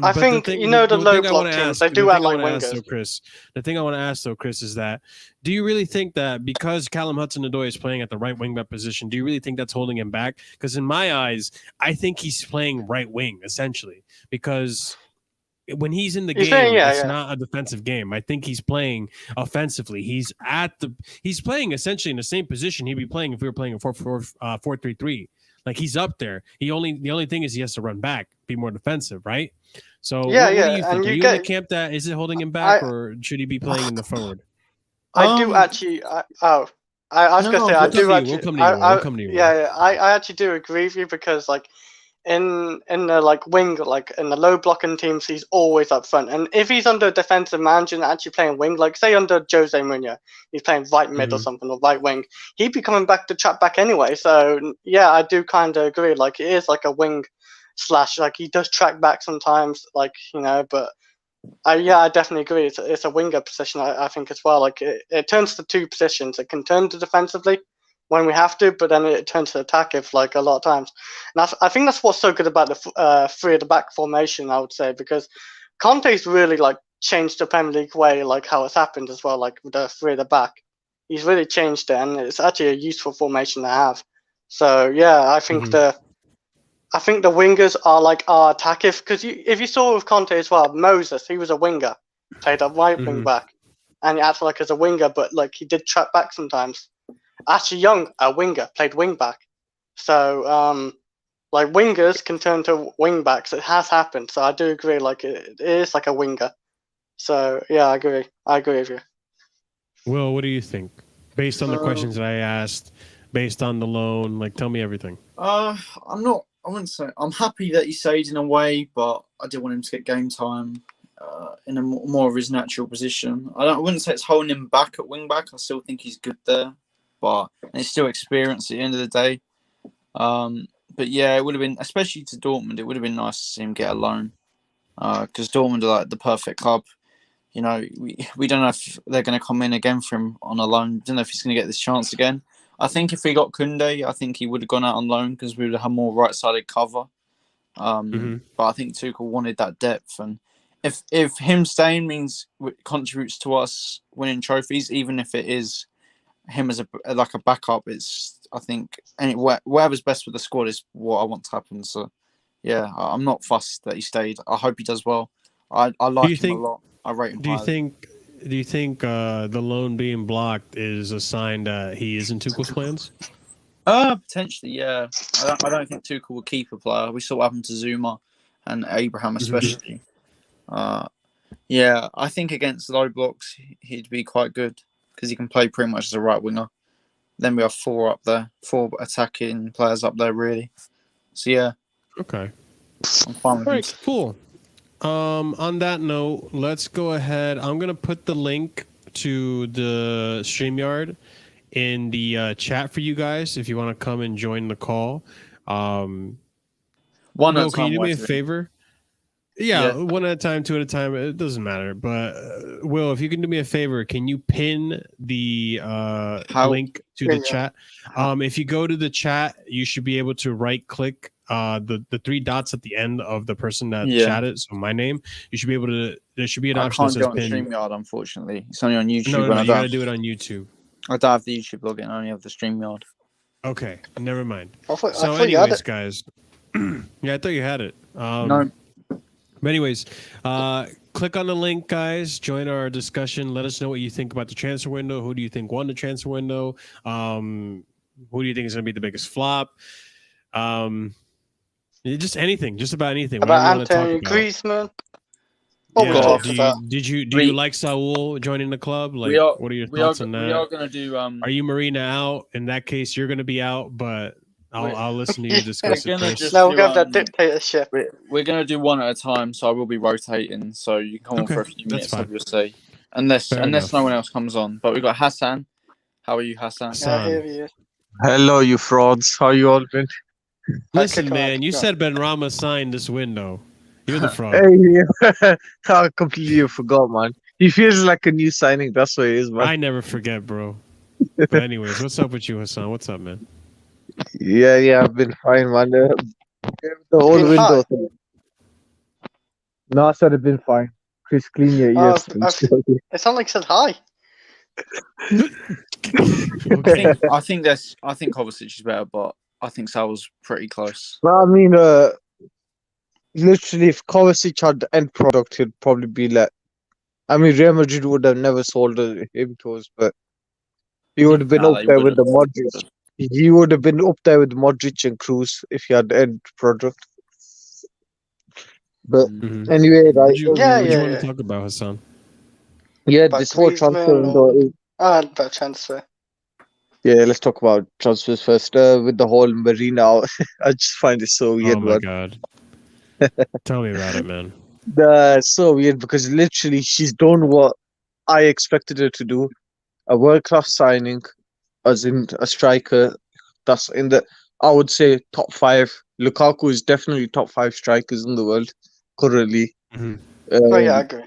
I think the low block teams, they do act like wingers. The thing I want to ask though, Chris, is that do you really think that because Callum Hudson-Odoi is playing at the right wing back position, do you really think that's holding him back? Because in my eyes, I think he's playing right wing essentially, because when he's in the game, it's not a defensive game. I think he's playing offensively. He's playing essentially in the same position he'd be playing if we were playing a 4-3-3. Like he's up there. The only thing is he has to run back, be more defensive, right? So what do you think? Are you in the camp that is it holding him back, or should he be playing in the forward? I do actually. I was gonna say I do actually. We'll come to you. I actually do agree with you because like in the like wing, like in the low blocking teams, he's always up front. And if he's under a defensive manager and actually playing wing, like say under Jose Mourinho, he's playing right mid or something, or right wing, he'd be coming back to track back anyway. So yeah, I do kind of agree. Like it is like a wing slash, like he does track back sometimes, like but I definitely agree. It's a winger position, I think as well. Like it turns to two positions. It can turn to defensively when we have to, but then it turns to attackive like a lot of times. And I think that's what's so good about the three at the back formation, I would say, because Conte's really like changed the Premier League way, like how it's happened as well, like with the three at the back. He's really changed it, and it's actually a useful formation to have. So yeah, I think the wingers are like our attack. Because if you saw with Conte as well, Moses, he was a winger, played a right wing back, and he acted like as a winger, but like he did track back sometimes. Ashley Young, a winger, played wing back. So like wingers can turn to wing backs. It has happened. So I do agree. Like it is like a winger. So yeah, I agree. I agree with you. Will, what do you think? Based on the questions that I asked, based on the loan, like tell me everything. I wouldn't say I'm happy that he stayed in a way, but I did want him to get game time in a more of his natural position. I wouldn't say it's holding him back at wing back. I still think he's good there, but it's still experience at the end of the day. But yeah, it would have been, especially to Dortmund, it would have been nice to see him get a loan because Dortmund are like the perfect club. You know, we don't know if they're going to come in again for him on a loan. Don't know if he's going to get this chance again. I think if we got Koundé, I think he would have gone out on loan because we would have had more right-sided cover. But I think Tuchel wanted that depth, and if him staying means it contributes to us winning trophies, even if it is him as a backup, I think whatever's best with the squad is what I want to happen. So yeah, I'm not fussed that he stayed. I hope he does well. I like him a lot. I rate him highly. Do you think the loan being blocked is a sign that he is in Tuchel's plans? Potentially, yeah. I don't think Tuchel will keep a player. We saw what happened to Zuma and Abraham especially. Yeah, I think against low blocks he'd be quite good because he can play pretty much as a right winger. Then we have four attacking players up there, really. So yeah. Okay. I'm fine with it. Cool. On that note, let's go ahead. I'm gonna put the link to the StreamYard in the chat for you guys if you want to come and join the call. One at a time. Can you do me a favor? Yeah, one at a time, two at a time. It doesn't matter. But Will, if you can do me a favor, can you pin the link to the chat? If you go to the chat, you should be able to right click the three dots at the end of the person that chatted. So my name, you should be able to. There should be an option that says pin. I can't do it on StreamYard, unfortunately. It's only on YouTube. No, you got to do it on YouTube. I don't have the YouTube login. I only have the StreamYard. Okay, never mind. So anyways, guys. Yeah, I thought you had it. No. But anyways, click on the link, guys. Join our discussion. Let us know what you think about the transfer window. Who do you think won the transfer window? Who do you think is going to be the biggest flop? Just anything, just about anything. About Anthony Griezmann. Do you like Saul joining the club? Like, what are your thoughts on that? We are going to do. Are you Marina out? In that case, you're going to be out, but I'll listen to you discuss it first. No, we're going to have that dictatorship. We're going to do one at a time, so I will be rotating. So you can come on for a few minutes, have your say. Unless no one else comes on. But we've got Hassan. How are you, Hassan? Here he is. Hello, you frauds. How you all been? Listen, man, you said Ben Rama signed this window. You're the fraud. Hey, I completely forgot, man. He feels like a new signing. That's what it is, man. I never forget, bro. But anyways, what's up with you, Hassan? What's up, man? Yeah, I've been fine, man. The whole window thing. No, I said I've been fine. Chris, clean your ears. It sounded like you said hi. I think Kovacic is better, but I think Sal's pretty close. Well, I mean, literally, if Kovacic had the end product, he'd probably be like. I mean, Real Madrid would have never sold him to us, but he would have been up there with the Modric. He would have been up there with Modric and Kroos if he had the end product. But anyway, what do you want to talk about, Hassan? Yeah, this whole transfer window. About transfer. Yeah, let's talk about transfers first. With the whole Marina, I just find it so weird. Oh my god! Tell me about it, man. So weird because literally she's done what I expected her to do. A world-class signing, as in a striker that's in the, I would say, top 5. Lukaku is definitely top 5 strikers in the world currently. I agree.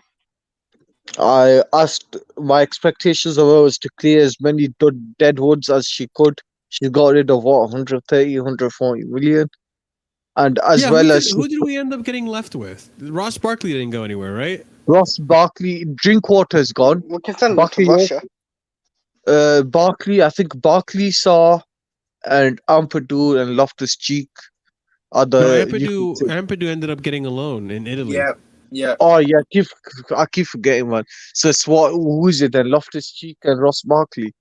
I asked, my expectations of her was to clear as many dead woods as she could. She got rid of 130, 140 million. And as Yeah, well as who did we end up getting left with? Ross Barkley didn't go anywhere, right? Ross Barkley, Drinkwater's gone. We can send them to Barkley, Russia. Barkley, I think Barkley saw and Ampadu and Loftus Cheek are No, the Ampadu ended up getting a loan in Italy. Yeah, yeah. Oh yeah, I keep forgetting one. So it's who is it then? Loftus Cheek and Ross Barkley,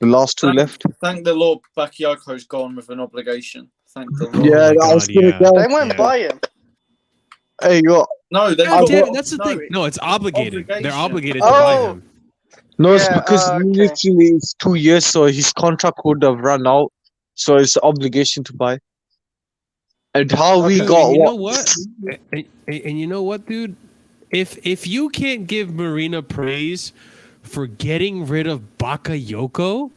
the last two left. Thank the Lord, Bakayoko's gone with an obligation. Thank the Lord. Yeah, Oh my I was God, gonna yeah. go. They won't buy him. Hey, yo, No, they God damn it, got- that's the no, thing. No, it's obligated. They're obligation. obligated to buy Oh, him. no, it's Yeah, because okay. literally it's 2 years, so his contract would have run out, so it's obligation to buy. And how we Okay. got And you know what? what? And you know what, dude? If you can't give Marina praise for getting rid of Bakayoko,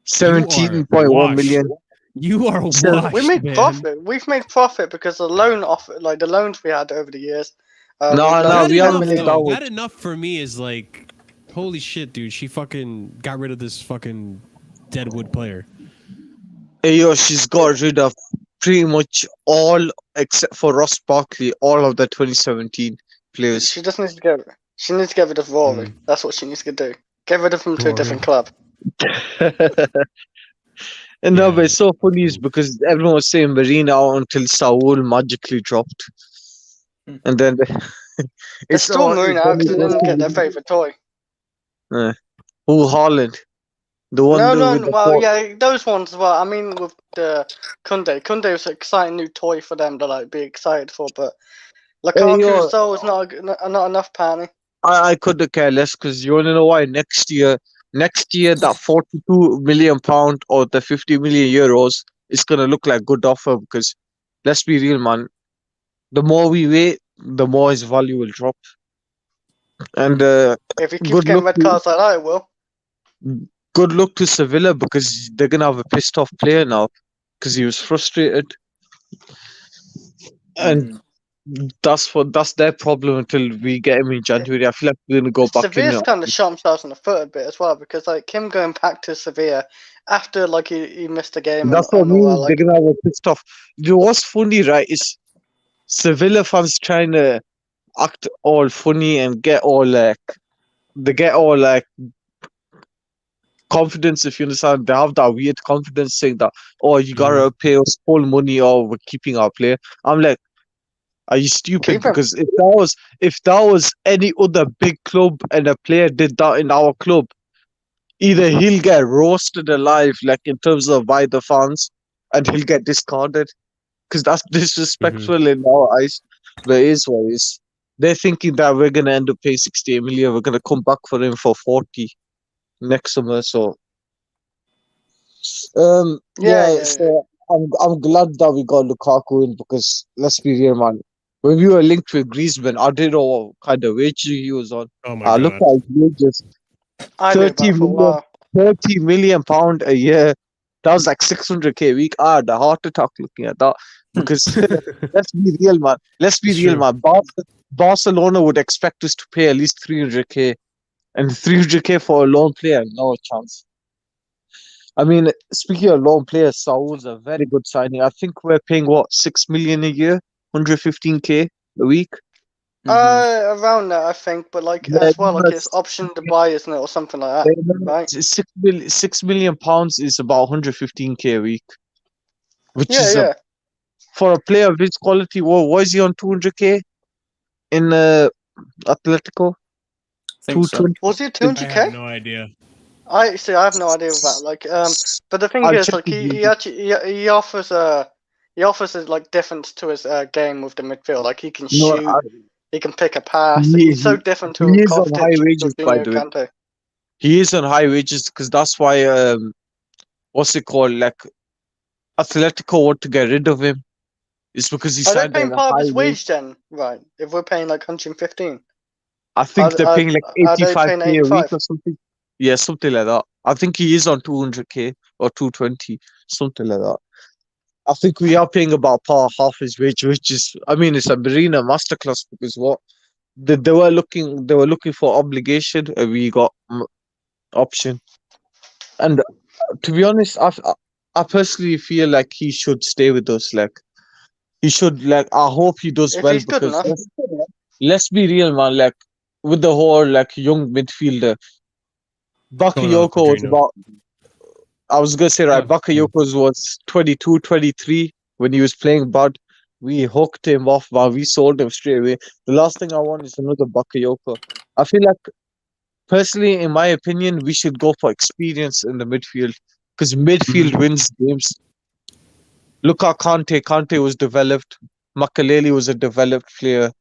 17.1 million. You are So- washed, We made man. profit. We've made profit because the loan offer, like the loans we had over the years. No, we've no, loaned we 10 haven't million. moved out. That enough for me is like, holy shit, dude. She fucking got rid of this fucking Deadwood player. Hey, yo, she's got rid of pretty much all except for Ross Barkley, all of the 2017 players. She just needs to get. She needs to get rid of Rory. Mm. That's what she needs to do. Get rid of him to a Rory. different club. And no, Yeah. but it's so funny is because everyone was saying Marina out until Saul magically dropped. And then It's still all- Marina out because they didn't get their favourite toy. Who Holland? The one No, with the well, ball. yeah, those ones as well. I mean, with the Kunde. Kunde was an exciting new toy for them to like be excited for, but Lukaku yo. so is not enough, apparently. I couldn't care less because you want to know why? Next year that 42 million pound or the 50 million euros is gonna look like good offer because let's be real, man. The more we wait, the more his value will drop. And If he keeps good getting luck. red cards like that, it will. Good luck to Sevilla because they're gonna have a pissed off player now because he was frustrated, and that's their problem until we get him in January. I feel like we're gonna go back Sevilla's in. kind of shot themselves in the foot a bit as well because like him going back to Sevilla after like he missed a game That's and what I all mean. that, like They're gonna have a pissed off. You know what's funny, right? Is Sevilla fans trying to act all funny and get all like confidence, if you understand. They have that weird confidence saying that, oh, you gotta pay us full money or we're keeping our player. I'm like, are you stupid? Keep him. Because if that was any other big club and a player did that in our club, either he'll get roasted alive, like in terms of by the fans, and he'll get discarded. Because that's disrespectful in our eyes. But it is what it is. They're thinking that we're gonna end up paying 68 million. We're gonna come back for him for 40 next summer. So, Yeah. So I'm glad that we got Lukaku in because let's be real, man. When we were linked with Griezmann, I didn't know what kind of wage he was on. Oh my I God. looked at his wages, I knew about it for a while. 30 million pound a year. That was like 600k a week. I had a heart attack looking at that because let's be real, man. Let's be real, True. man. Barcelona would expect us to pay at least 300k, and 300k for a loan player, no chance. I mean, speaking of loan players, Saul's a very good signing. I think we're paying what 6 million a year, 115k a week. Around that, I think, but like as well, like it's option to buy, isn't it, or something like that, right? 6 million pounds is about 115k a week, which is Yeah. for a player of his quality. What is he on 200k in Atletico? Think so. Was he I 200k? have no idea. I have no idea about like but the thing I'll is check like his he wages. actually he offers a like difference to his game with the midfield. Like he can No, shoot, he can pick a pass. he, He's so different to he is on high Kovacic, wages, by Jorginho, the way. Kante. He is on high wages because that's why what's it called? Like Atletico want to get rid of him. It's because he Are they signed paying at a part of high his wage. wage then? Right. If we're paying like 115, I think they're paying like are they paying 85k a week 85? or something. Yeah, something like that. I think he is on 200k or 220, something like that. I think we are paying about half his wage, which is, I mean, it's a Marina masterclass because what they were looking for obligation, and we got option. And to be honest, I personally feel like he should stay with us. Like he should like. I hope he does If well he's good because enough. let's be real, man. Like with the whole like young midfielder, Going on, Bakayoko was Adreno. about. I was gonna say right. Yeah. Bakayoko was 22, 23 when he was playing bad. We hooked him off, but we sold him straight away. The last thing I want is another Bakayoko. I feel like, personally, in my opinion, we should go for experience in the midfield because midfield wins games. Look at Kante. Kante was developed. Makaleli was a developed player.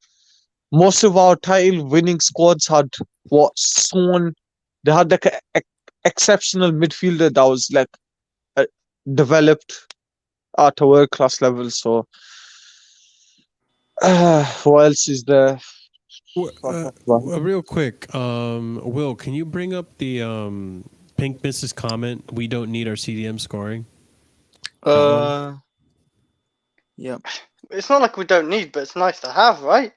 Most of our title winning squads had what someone they had like a exceptional midfielder that was like uh, developed at a world class level. So, what else is there? Real quick, Will, can you bring up the Pink Mrs. comment? We don't need our CDM scoring. Yeah. It's not like we don't need, but it's nice to have, right?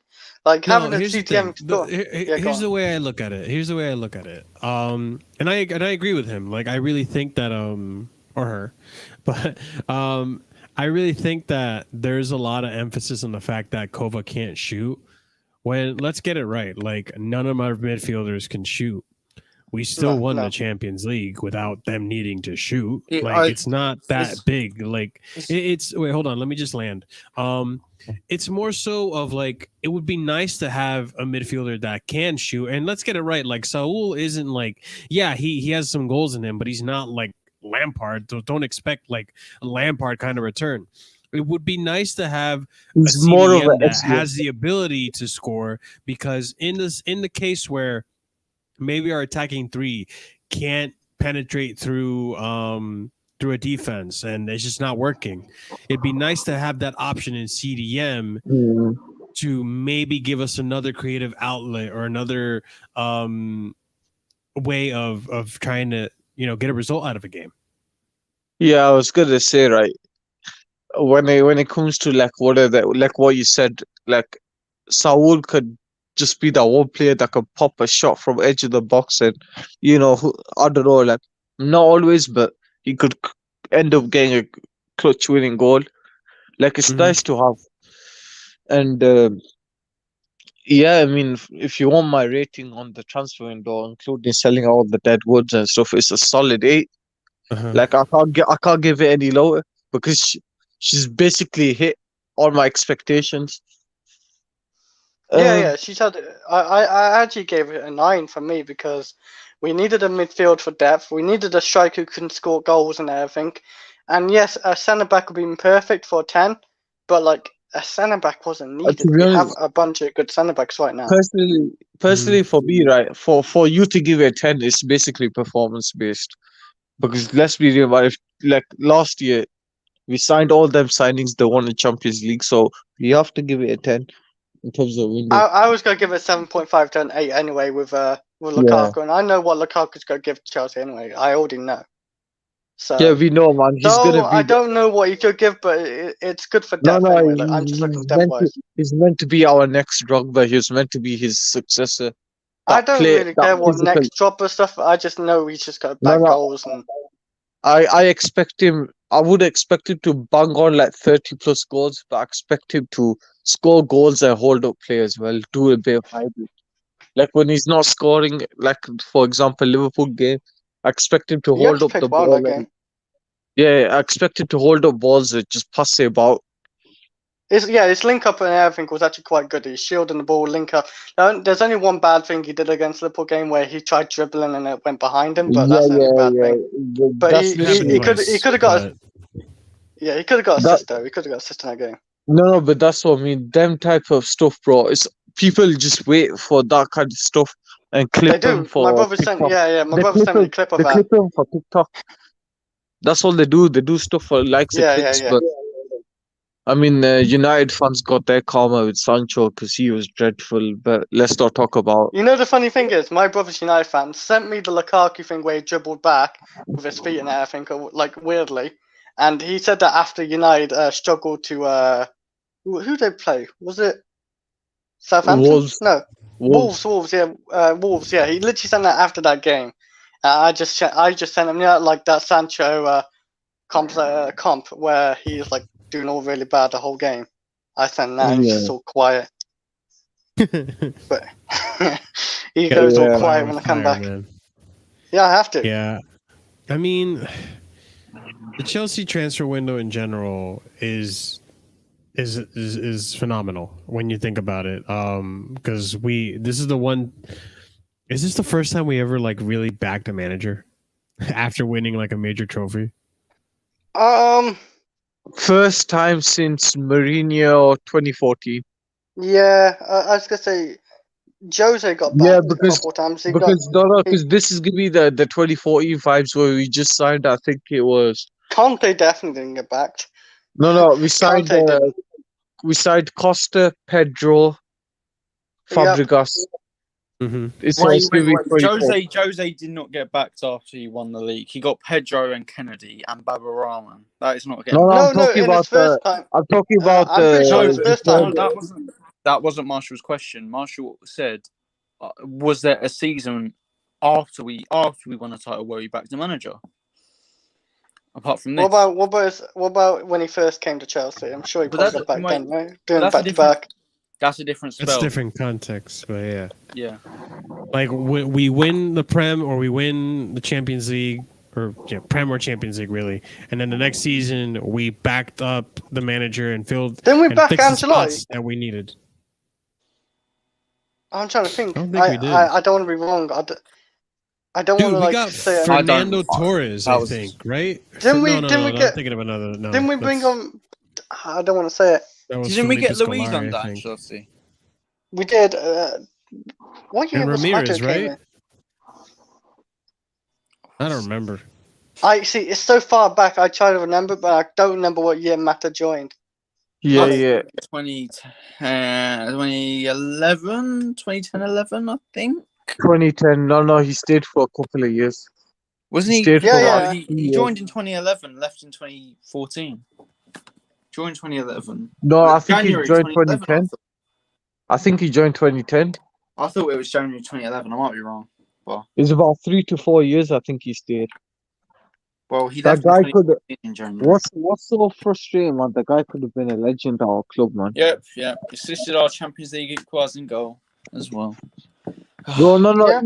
Like having a here's CTM the thing. Here's the way I look at it. Here's the way I look at it. And I agree with him. Like I really think that or her, but I really think that there's a lot of emphasis on the fact that Kova can't shoot. When let's get it right, like none of our midfielders can shoot. We still won the Champions League without them needing to shoot. It's not that big. Like it's wait, hold on, let me just land. It's more so of like it would be nice to have a midfielder that can shoot. And let's get it right. Like Saul isn't like, yeah, he has some goals in him, but he's not like Lampard. Don't expect like a Lampard kind of return. It would be nice to have a CDM that has the ability to score, because in the case where maybe our attacking three can't penetrate through a defense and it's just not working, it'd be nice to have that option in CDM to maybe give us another creative outlet or another way of trying to get a result out of a game. Yeah, I was gonna say right when it comes to like what you said, like Saul could just be that one player that could pop a shot from edge of the box, and I don't know, like not always, but he could end up getting a clutch winning goal. Like it's nice to have, and yeah, I mean, if you want my rating on the transfer window, including selling all the dead woods and stuff, it's a solid 8. Like I can't give it any lower because she's basically hit all my expectations. Yeah, she's had. I actually gave it a 9 for me because we needed a midfield for depth. We needed a striker who can score goals and everything. And yes, a centre back would be perfect for a 10, but like a centre back wasn't needed. We have a bunch of good centre backs right now. Personally, for me, right, for you to give it a 10, it's basically performance based. Because let's be real, if like last year we signed all them signings, they won the Champions League, so you have to give it a 10 in terms of window. I was gonna give it 7.5 to an 8 anyway with Lukaku, and I know what Lukaku's gonna give to Chelsea anyway. I already know. So yeah, we know, man. He's gonna be. I don't know what he could give, but it's good for depth anyway. Like, I'm just looking depth-wise. He's meant to be our next Drogba. He was meant to be his successor. I don't really care what next Drogba stuff. I just know he's just got back goals and. I expect him. I would expect him to bang on like 30 plus goals, but I expect him to score goals and hold up play as well. Do a bit of hybrid. Like when he's not scoring, like for example, Liverpool game, I expect him to hold up the ball. Yeah, I expect him to hold up balls and just pass it about. His link up and everything was actually quite good. He's shielding the ball, link up. There's only one bad thing he did against Liverpool game where he tried dribbling and it went behind him, but that's the only bad thing. But he could have got. He could have got assist though. He could have got assist in that game. No, but that's what I mean. Them type of stuff, bro. It's people just wait for that kind of stuff and clip them for. My brother sent. My brother sent me a clip of that. They clip them for TikTok. That's all they do. They do stuff for likes and clicks. But I mean, United fans got their karma with Sancho because he was dreadful. But let's not talk about. You know, the funny thing is, my brother's United fan sent me the Lukaku thing where he dribbled back with his feet and everything, like weirdly. And he said that after United struggled to who they play? Was it Southampton? Wolves. No, Wolves. Yeah, Wolves. Yeah, he literally sent that after that game. I just sent him like that Sancho comp where he's like doing all really bad the whole game. I send that, and he's just all quiet. But he goes all quiet when I come back. Man. Yeah, I have to. Yeah, I mean, the Chelsea transfer window in general is phenomenal when you think about it. Because this is the one. Is this the first time we ever like really backed a manager after winning like a major trophy? First time since Mourinho 2014. Yeah, I was gonna say Jose got back a couple times. Because this is gonna be the 2014 vibes where we just signed. I think it was Conte definitely didn't get backed. No, we signed. We signed Costa, Pedro, Fabregas. Wait. Jose did not get backed after he won the league. He got Pedro and Kennedy and Baba Rahman. That is not getting. I'm talking about that wasn't Marshall's question. Marshall said, "Was there a season after we won a title where we backed the manager?" Apart from this, what about when he first came to Chelsea? I'm sure he probably got back then, right? Doing back to back. That's a different spell. That's different context, but yeah. Yeah. Like we win the Prem or we win the Champions League Prem or Champions League really, and then the next season we backed up the manager and filled. Then we back Ancelotti that we needed. I'm trying to think. I don't think we did. I don't want to be wrong. I don't want to we got say Fernando Torres. I think right. Didn't we? I'm thinking of another. No, didn't we bring on? I don't want to say it. Didn't we get Luis on that, Chelsea? We did. What year was Ramirez, right? I don't remember. I see. It's so far back. I try to remember, but I don't remember what year Mata joined. Yeah. 2011, 2011, I think. 2010. No, he stayed for a couple of years. Wasn't he? He joined in 2011, left in 2014. Joined 2011. No, I think he joined 2010. I think he joined 2010. I thought it was January 2011. I might be wrong. Well, it's about 3 to 4 years. I think he stayed. Well, he left in January. What's so frustrating, man? The guy could have been a legend at our club, man. Yep. Assisted our Champions League equalising goal as well. No. Yeah.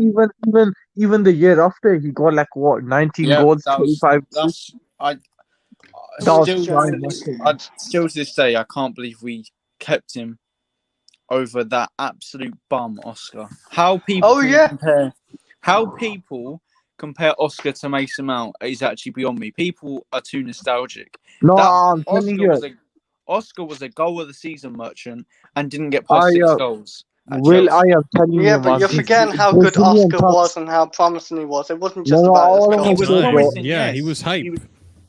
Even the year after, he got 19 goals, 25. Still to this day, I can't believe we kept him over that absolute bum, Oscar. How people compare Oscar to Mason Mount is actually beyond me. People are too nostalgic. No, I'm telling you. Oscar was a goal of the season merchant and didn't get past 6 goals. Will, I am telling you. Yeah, but you're forgetting how good Oscar was and how promising he was. It wasn't just about his goals. He was promising. Yeah, he was hype.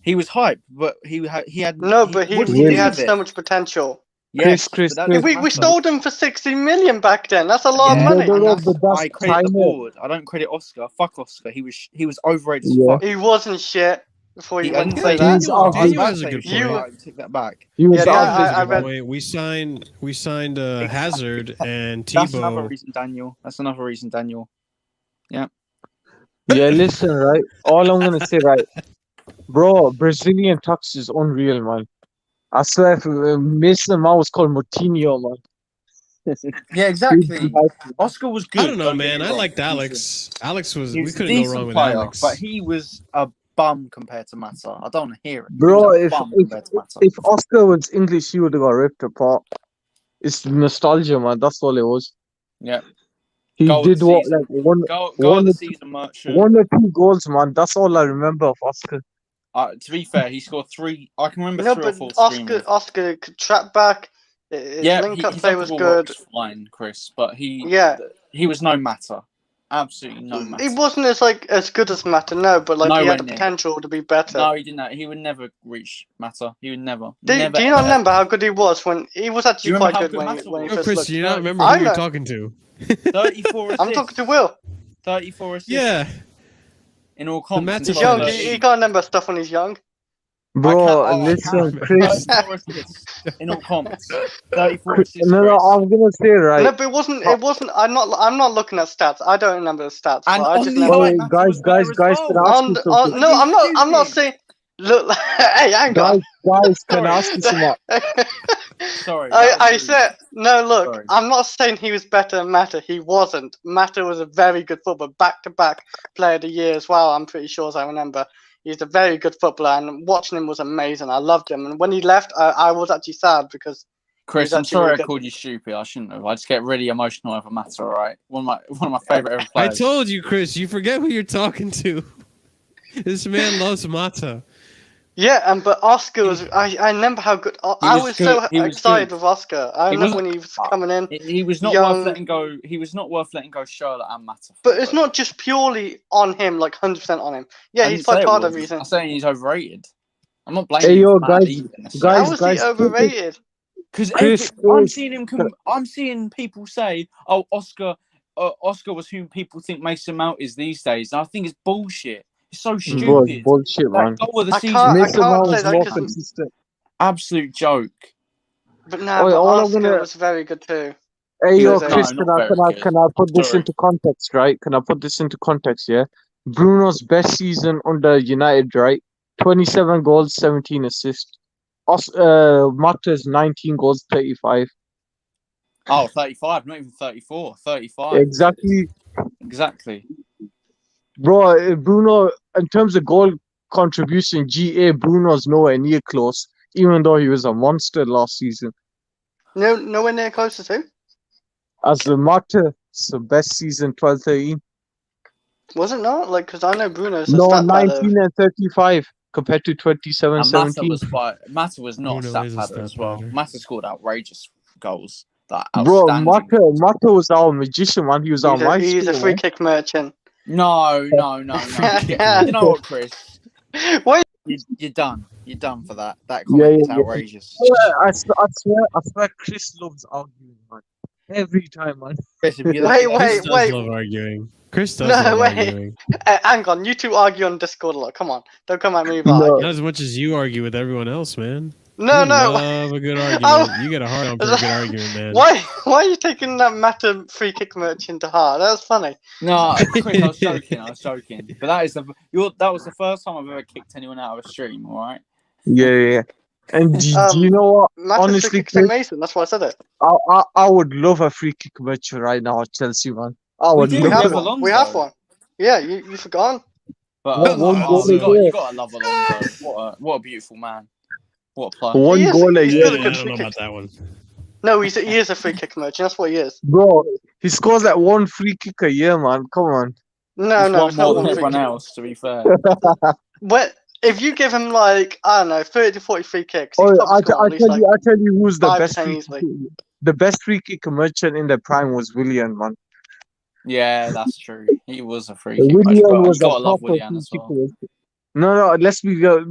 He was hype, but he had no, but he had so much potential. Yes, Chris. We sold him for 60 million back then. That's a lot of money. I credit the board. I don't credit Oscar. Fuck Oscar. He was overrated as fuck. He wasn't shit before he went to say that. Daniel has a good point. Take that back. We signed Hazard and Tebow. That's another reason, Daniel. Yeah. Yeah, listen, right? All I'm gonna say, right, bro, Brazilian tax is unreal, man. I swear, if Mason Mount was called Moutinho, man. Yeah, exactly. Oscar was good. I don't know, man. I liked Alex. Alex was. We couldn't go wrong with Alex. But he was a bum compared to Mata. I don't want to hear it. Bro, if Oscar was English, he would have got ripped apart. It's nostalgia, man. That's all it was. Yeah. He did what, like one of the season merchant. 1 or 2 goals, man. That's all I remember of Oscar. To be fair, he scored 3. I can remember 3 or 4. Oscar could trap back. Link-up play was good. Was fine, Chris, but he was no matter. Absolutely no matter. He wasn't as good as Mata, no, but he had the potential to be better. No, he didn't. He would never reach Mata. He would never. Do you not remember how good he was when he was actually quite good when he first Chris, do you not remember who you're talking to? 34 assists. I'm talking to Will. 34 assists. Yeah. In all comps. He's young. He can't remember stuff when he's young. Bro, listen, Chris. In all comps. 34 assists. No, I was gonna say right. No, but it wasn't. I'm not looking at stats. I don't remember the stats. And I just guys, no, I'm not saying. Look, hey, hang on. Guys, can I ask you something? Sorry. I said no. Look, Sorry. I'm not saying he was better than Mata. He wasn't. Mata was a very good footballer, back-to-back Player of the Year as well. I'm pretty sure, as I remember. He's a very good footballer, and watching him was amazing. I loved him, and when he left, I was actually sad because. Chris, I'm sorry I called you stupid. I shouldn't have. I just get really emotional over Mata. All right, one of my favorite ever players. I told you, Chris. You forget who you're talking to. This man loves Mata. Yeah, but Oscar was. I remember how good. I was so excited with Oscar. I remember when he was coming in. He was not worth letting go. He was not worth letting go Charlotte and Mata. But it's not just purely on him, like 100% on him. Yeah, he's by part of the reason. I'm saying he's overrated. I'm not blaming. Hey, yo, guys. How is he overrated? Because I'm seeing people say, "Oh, Oscar was whom people think Mason Mount is these days," and I think it's bullshit. It's so stupid. Bullshit, man. I can't say that consistent. Absolute joke. But Oscar was very good too. Hey, yo, Chris, can I put this into context, right? Can I put this into context, yeah? Bruno's best season under United, right? 27 goals, 17 assists. Mata's 19 goals, 35. Oh, 35, not even 34. 35. Exactly. Bro, Bruno, in terms of goal contribution, Bruno's nowhere near close, even though he was a monster last season. No, nowhere near closer to? As the Mata's best season, 12-13. Was it not? Like, because I know Bruno's No, 19 and 35 compared to 27-17. Mata was not a stat padder as well. Mata scored outrageous goals. Bro, Mata was our magician, man. He was our maestro. He's a free kick merchant. No. You know what, Chris? What? You're done. You're done for that. That comment is outrageous. I swear, Chris loves arguing, man. Every time, man. Chris, wait. Love arguing. Chris does love arguing. Hang on, you two argue on Discord a lot. Come on, don't come at me. Not as much as you argue with everyone else, man. No. Love a good argument. You get a hard on for a good argument, man. Why are you taking that Mata free kick merchant to heart? That was funny. No, Chris, I was joking. But that was the first time I've ever kicked anyone out of a stream. All right. Yeah. And do you know what? Mata's honestly, Chris, Mason. That's why I said it. I would love a free kick merchant right now at Chelsea, man. We have one. Yeah, you forgot. But you gotta love Alonso. What a beautiful man. What a player. One goal a year. I don't know about that one. No, he is a free kick merchant. That's what he is. Bro, he scores like one free kick a year, man. Come on. No, it's more than everyone else, to be fair. But if you give him like, I don't know, 30 to 40 free kicks, I'll tell you who's the best free kick. The best free kick merchant in the prime was Willian, man. Yeah, that's true. He was a free kick. Willian was gotta love Willian as well. No, let's be real.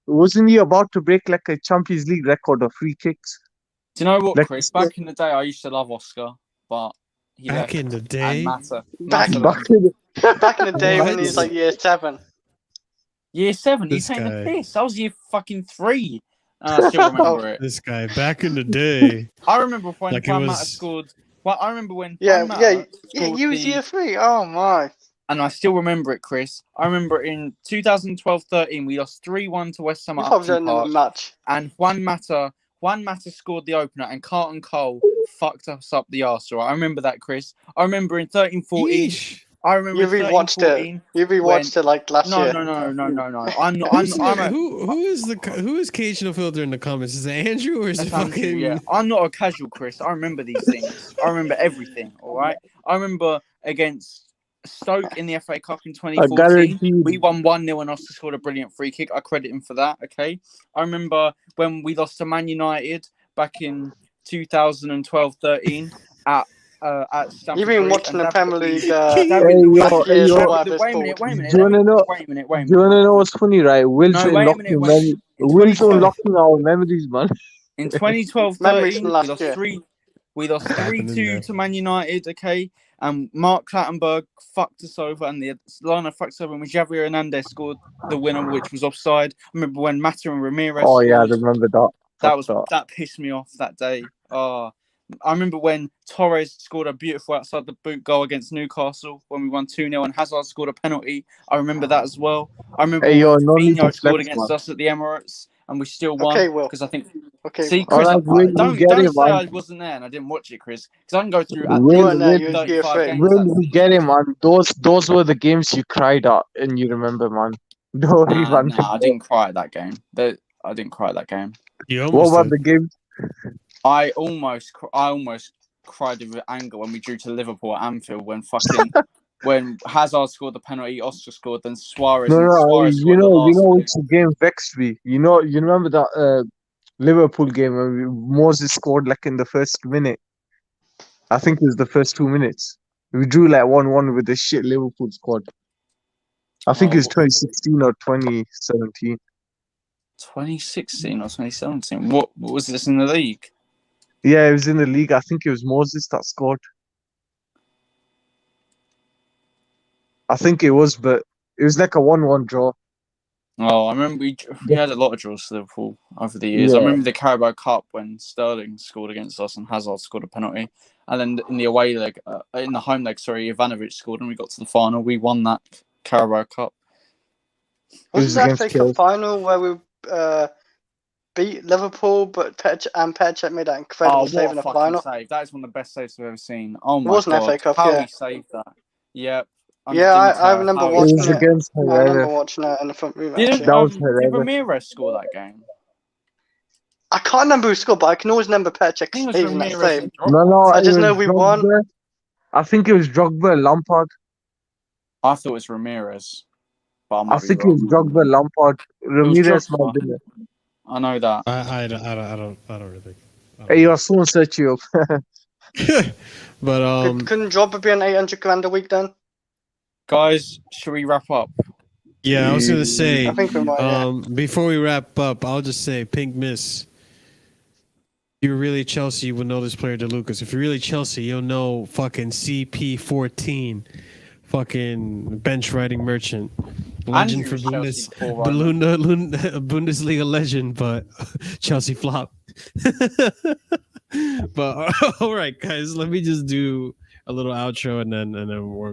Wasn't he about to break like a Champions League record of free kicks? Do you know what, Chris? Back in the day, I used to love Oscar, but back in the day, back in the day when he was like year 7. Year 7, he's saying the piss. I was year fucking 3. I still remember it. This guy back in the day. I remember when Juan Mata scored. Well, I remember when. You was year 3. Oh my. And I still remember it, Chris. I remember in 2012-13, we lost 3-1 to West Ham at Upton Park. And Juan Mata scored the opener, and Carlton Cole fucked us up the arse. Right? I remember that, Chris. I remember in 13-14. I remember you rewatched it. You rewatched it like last year. No. I'm not. Who is Cage No Filter in the comments? Is it Andrew or is it fucking? Andrew, yeah, I'm not a casual, Chris. I remember these things. I remember everything. All right. I remember against Stoke in the FA Cup in 2014. We won 1-0 and Oscar scored a brilliant free kick. I credit him for that. Okay. I remember when we lost to Man United back in 2012-13 at Stamford. You've been watching the Premier League. Wait a minute. Do you want to know what's funny, right? Will's unlocking our memories, man. In 2012-13, we lost 3-2 to Man United, okay? And Mark Clattenburg fucked us over, and the line of fucked us over, and Javier Hernandez scored the winner, which was offside. I remember when Mata and Ramirez. Oh yeah, I remember that. That pissed me off that day. I remember when Torres scored a beautiful outside the boot goal against Newcastle when we won 2-0, and Hazard scored a penalty. I remember that as well. I remember when Firmino scored against us at the Emirates, and we still won. Okay, Will. Because I think. Okay. See, Will. Chris, Don't say I wasn't there and I didn't watch it, Chris. Because I can go through at You weren't there. You least was year 35 three. games. When we get him, man, those were the games you cried at, and you remember, man. Don't worry, man. Nah, I didn't cry at that game. I didn't cry at that game. You What almost about did. the game? I almost cried with anger when we drew to Liverpool at Anfield when Hazard scored the penalty, Oscar scored, then Suarez No, scored the you last know minute. which game vexed me. You remember that Liverpool game when Moses scored like in the first minute. I think it was the first 2 minutes. We drew like 1-1 with the shit Liverpool squad. I think it was 2016 or 2017. 2016 or 2017. What was this in the league? Yeah, it was in the league. I think it was Moses that scored. I think it was, but it was like a 1-1 draw. Oh, I remember we had a lot of draws to Liverpool over the years. Yeah. I remember the Carabao Cup when Sterling scored against us and Hazard scored a penalty. And then in the away leg, in the home leg, Ivanovic scored and we got to the final. We won that Carabao Cup. Was it the FA Cup final where we beat Liverpool, but Petr made that incredible save in the final? Save. That is one of the best saves I've ever seen. Oh my It was an God. FA Cup, How yeah. he saved that. Yeah. I remember watching it. Against I remember watching it in the front room, actually. Did Ramirez score that game? I can't remember who scored, but I can always remember Petr saving that save. No, I just know we won. I think it was Drogba, Lampard. I thought it was Ramirez. But I think it was Drogba, Lampard. Ramirez might have been it. I know that. I don't really think. Hey, you're someone search you up. But couldn't Drogba be on 800 grand a week then? Guys, should we wrap up? Yeah, I was gonna say. I think we might. Before we wrap up, I'll just say, Pink Miss. If you're really Chelsea, you will know this player, DeLucas. If you're really Chelsea, you'll know fucking CP14, fucking bench riding merchant, legend for Bundesliga legend, but Chelsea flop. But all right, guys, let me just do a little outro and then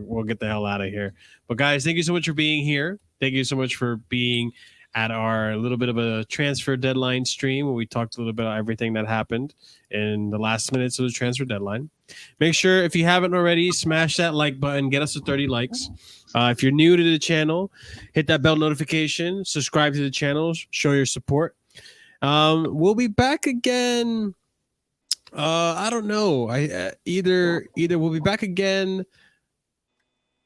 we'll get the hell out of here. But guys, thank you so much for being here. Thank you so much for being at our little bit of a transfer deadline stream where we talked a little bit about everything that happened in the last minutes of the transfer deadline. Make sure, if you haven't already, smash that like button, get us to 30 likes. If you're new to the channel, hit that bell notification, subscribe to the channel, show your support. We'll be back again. I don't know. Either we'll be back again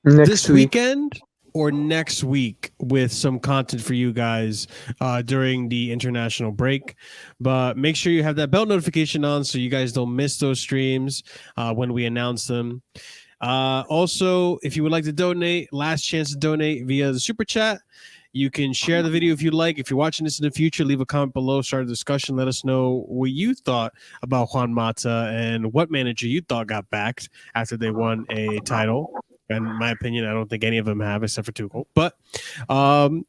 this weekend or next week with some content for you guys during the international break. But make sure you have that bell notification on so you guys don't miss those streams when we announce them. Also, if you would like to donate, last chance to donate via the super chat. You can share the video if you like. If you're watching this in the future, leave a comment below, start a discussion. Let us know what you thought about Juan Mata and what manager you thought got backed after they won a title. In my opinion, I don't think any of them have except for Tuchel. But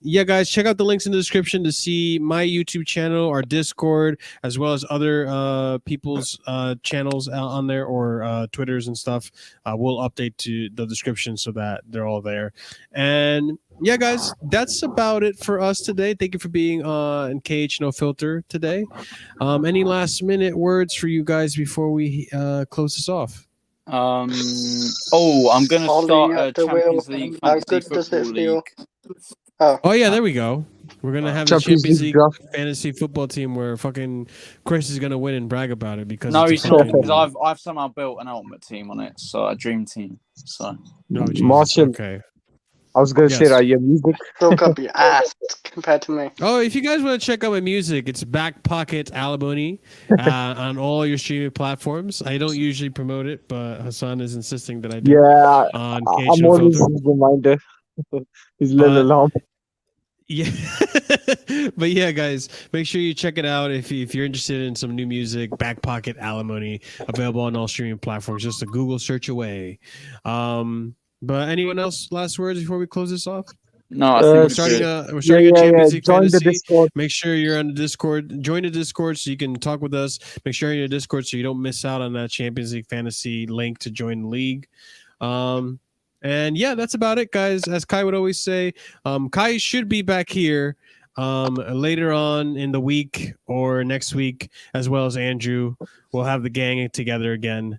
yeah, guys, check out the links in the description to see my YouTube channel, our Discord, as well as other people's channels on there or Twitters and stuff. We'll update to the description so that they're all there. And yeah, guys, that's about it for us today. Thank you for being in KH No Filter today. Any last minute words for you guys before we close this off? I'm gonna start a Champions League fantasy football league. Oh yeah, there we go. We're gonna have the Champions League fantasy football team where fucking Chris is gonna win and brag about it because he's not, because I've somehow built an ultimate team on it, so a dream team. So Marshall, okay. I was gonna say that your music still could be ass compared to me. Oh, if you guys want to check out my music, it's Back Pocket Alimony on all your streaming platforms. I don't usually promote it, but Hassan is insisting that I do. Yeah, on I'm always a reminder. His little alarm. Yeah, but yeah, guys, make sure you check it out if you're interested in some new music. Back Pocket Alimony, available on all streaming platforms. Just a Google search away. But anyone else last words before we close this off? No, I think we're starting a Champions League Join fantasy. the Discord. Make sure you're on the Discord. Join the Discord so you can talk with us. Make sure you're in the Discord so you don't miss out on that Champions League fantasy link to join the league. And yeah, that's about it, guys. As Kai would always say, Kai should be back here later on in the week or next week, as well as Andrew, we'll have the gang together again.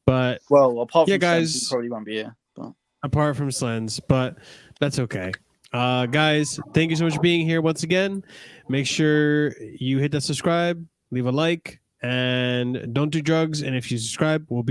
But apart from guys, Slens, he probably won't be here. But... Apart from Slens, but that's okay. Guys, thank you so much for being here once again. Make sure you hit that subscribe, leave a like, and don't do drugs. And if you subscribe, we'll be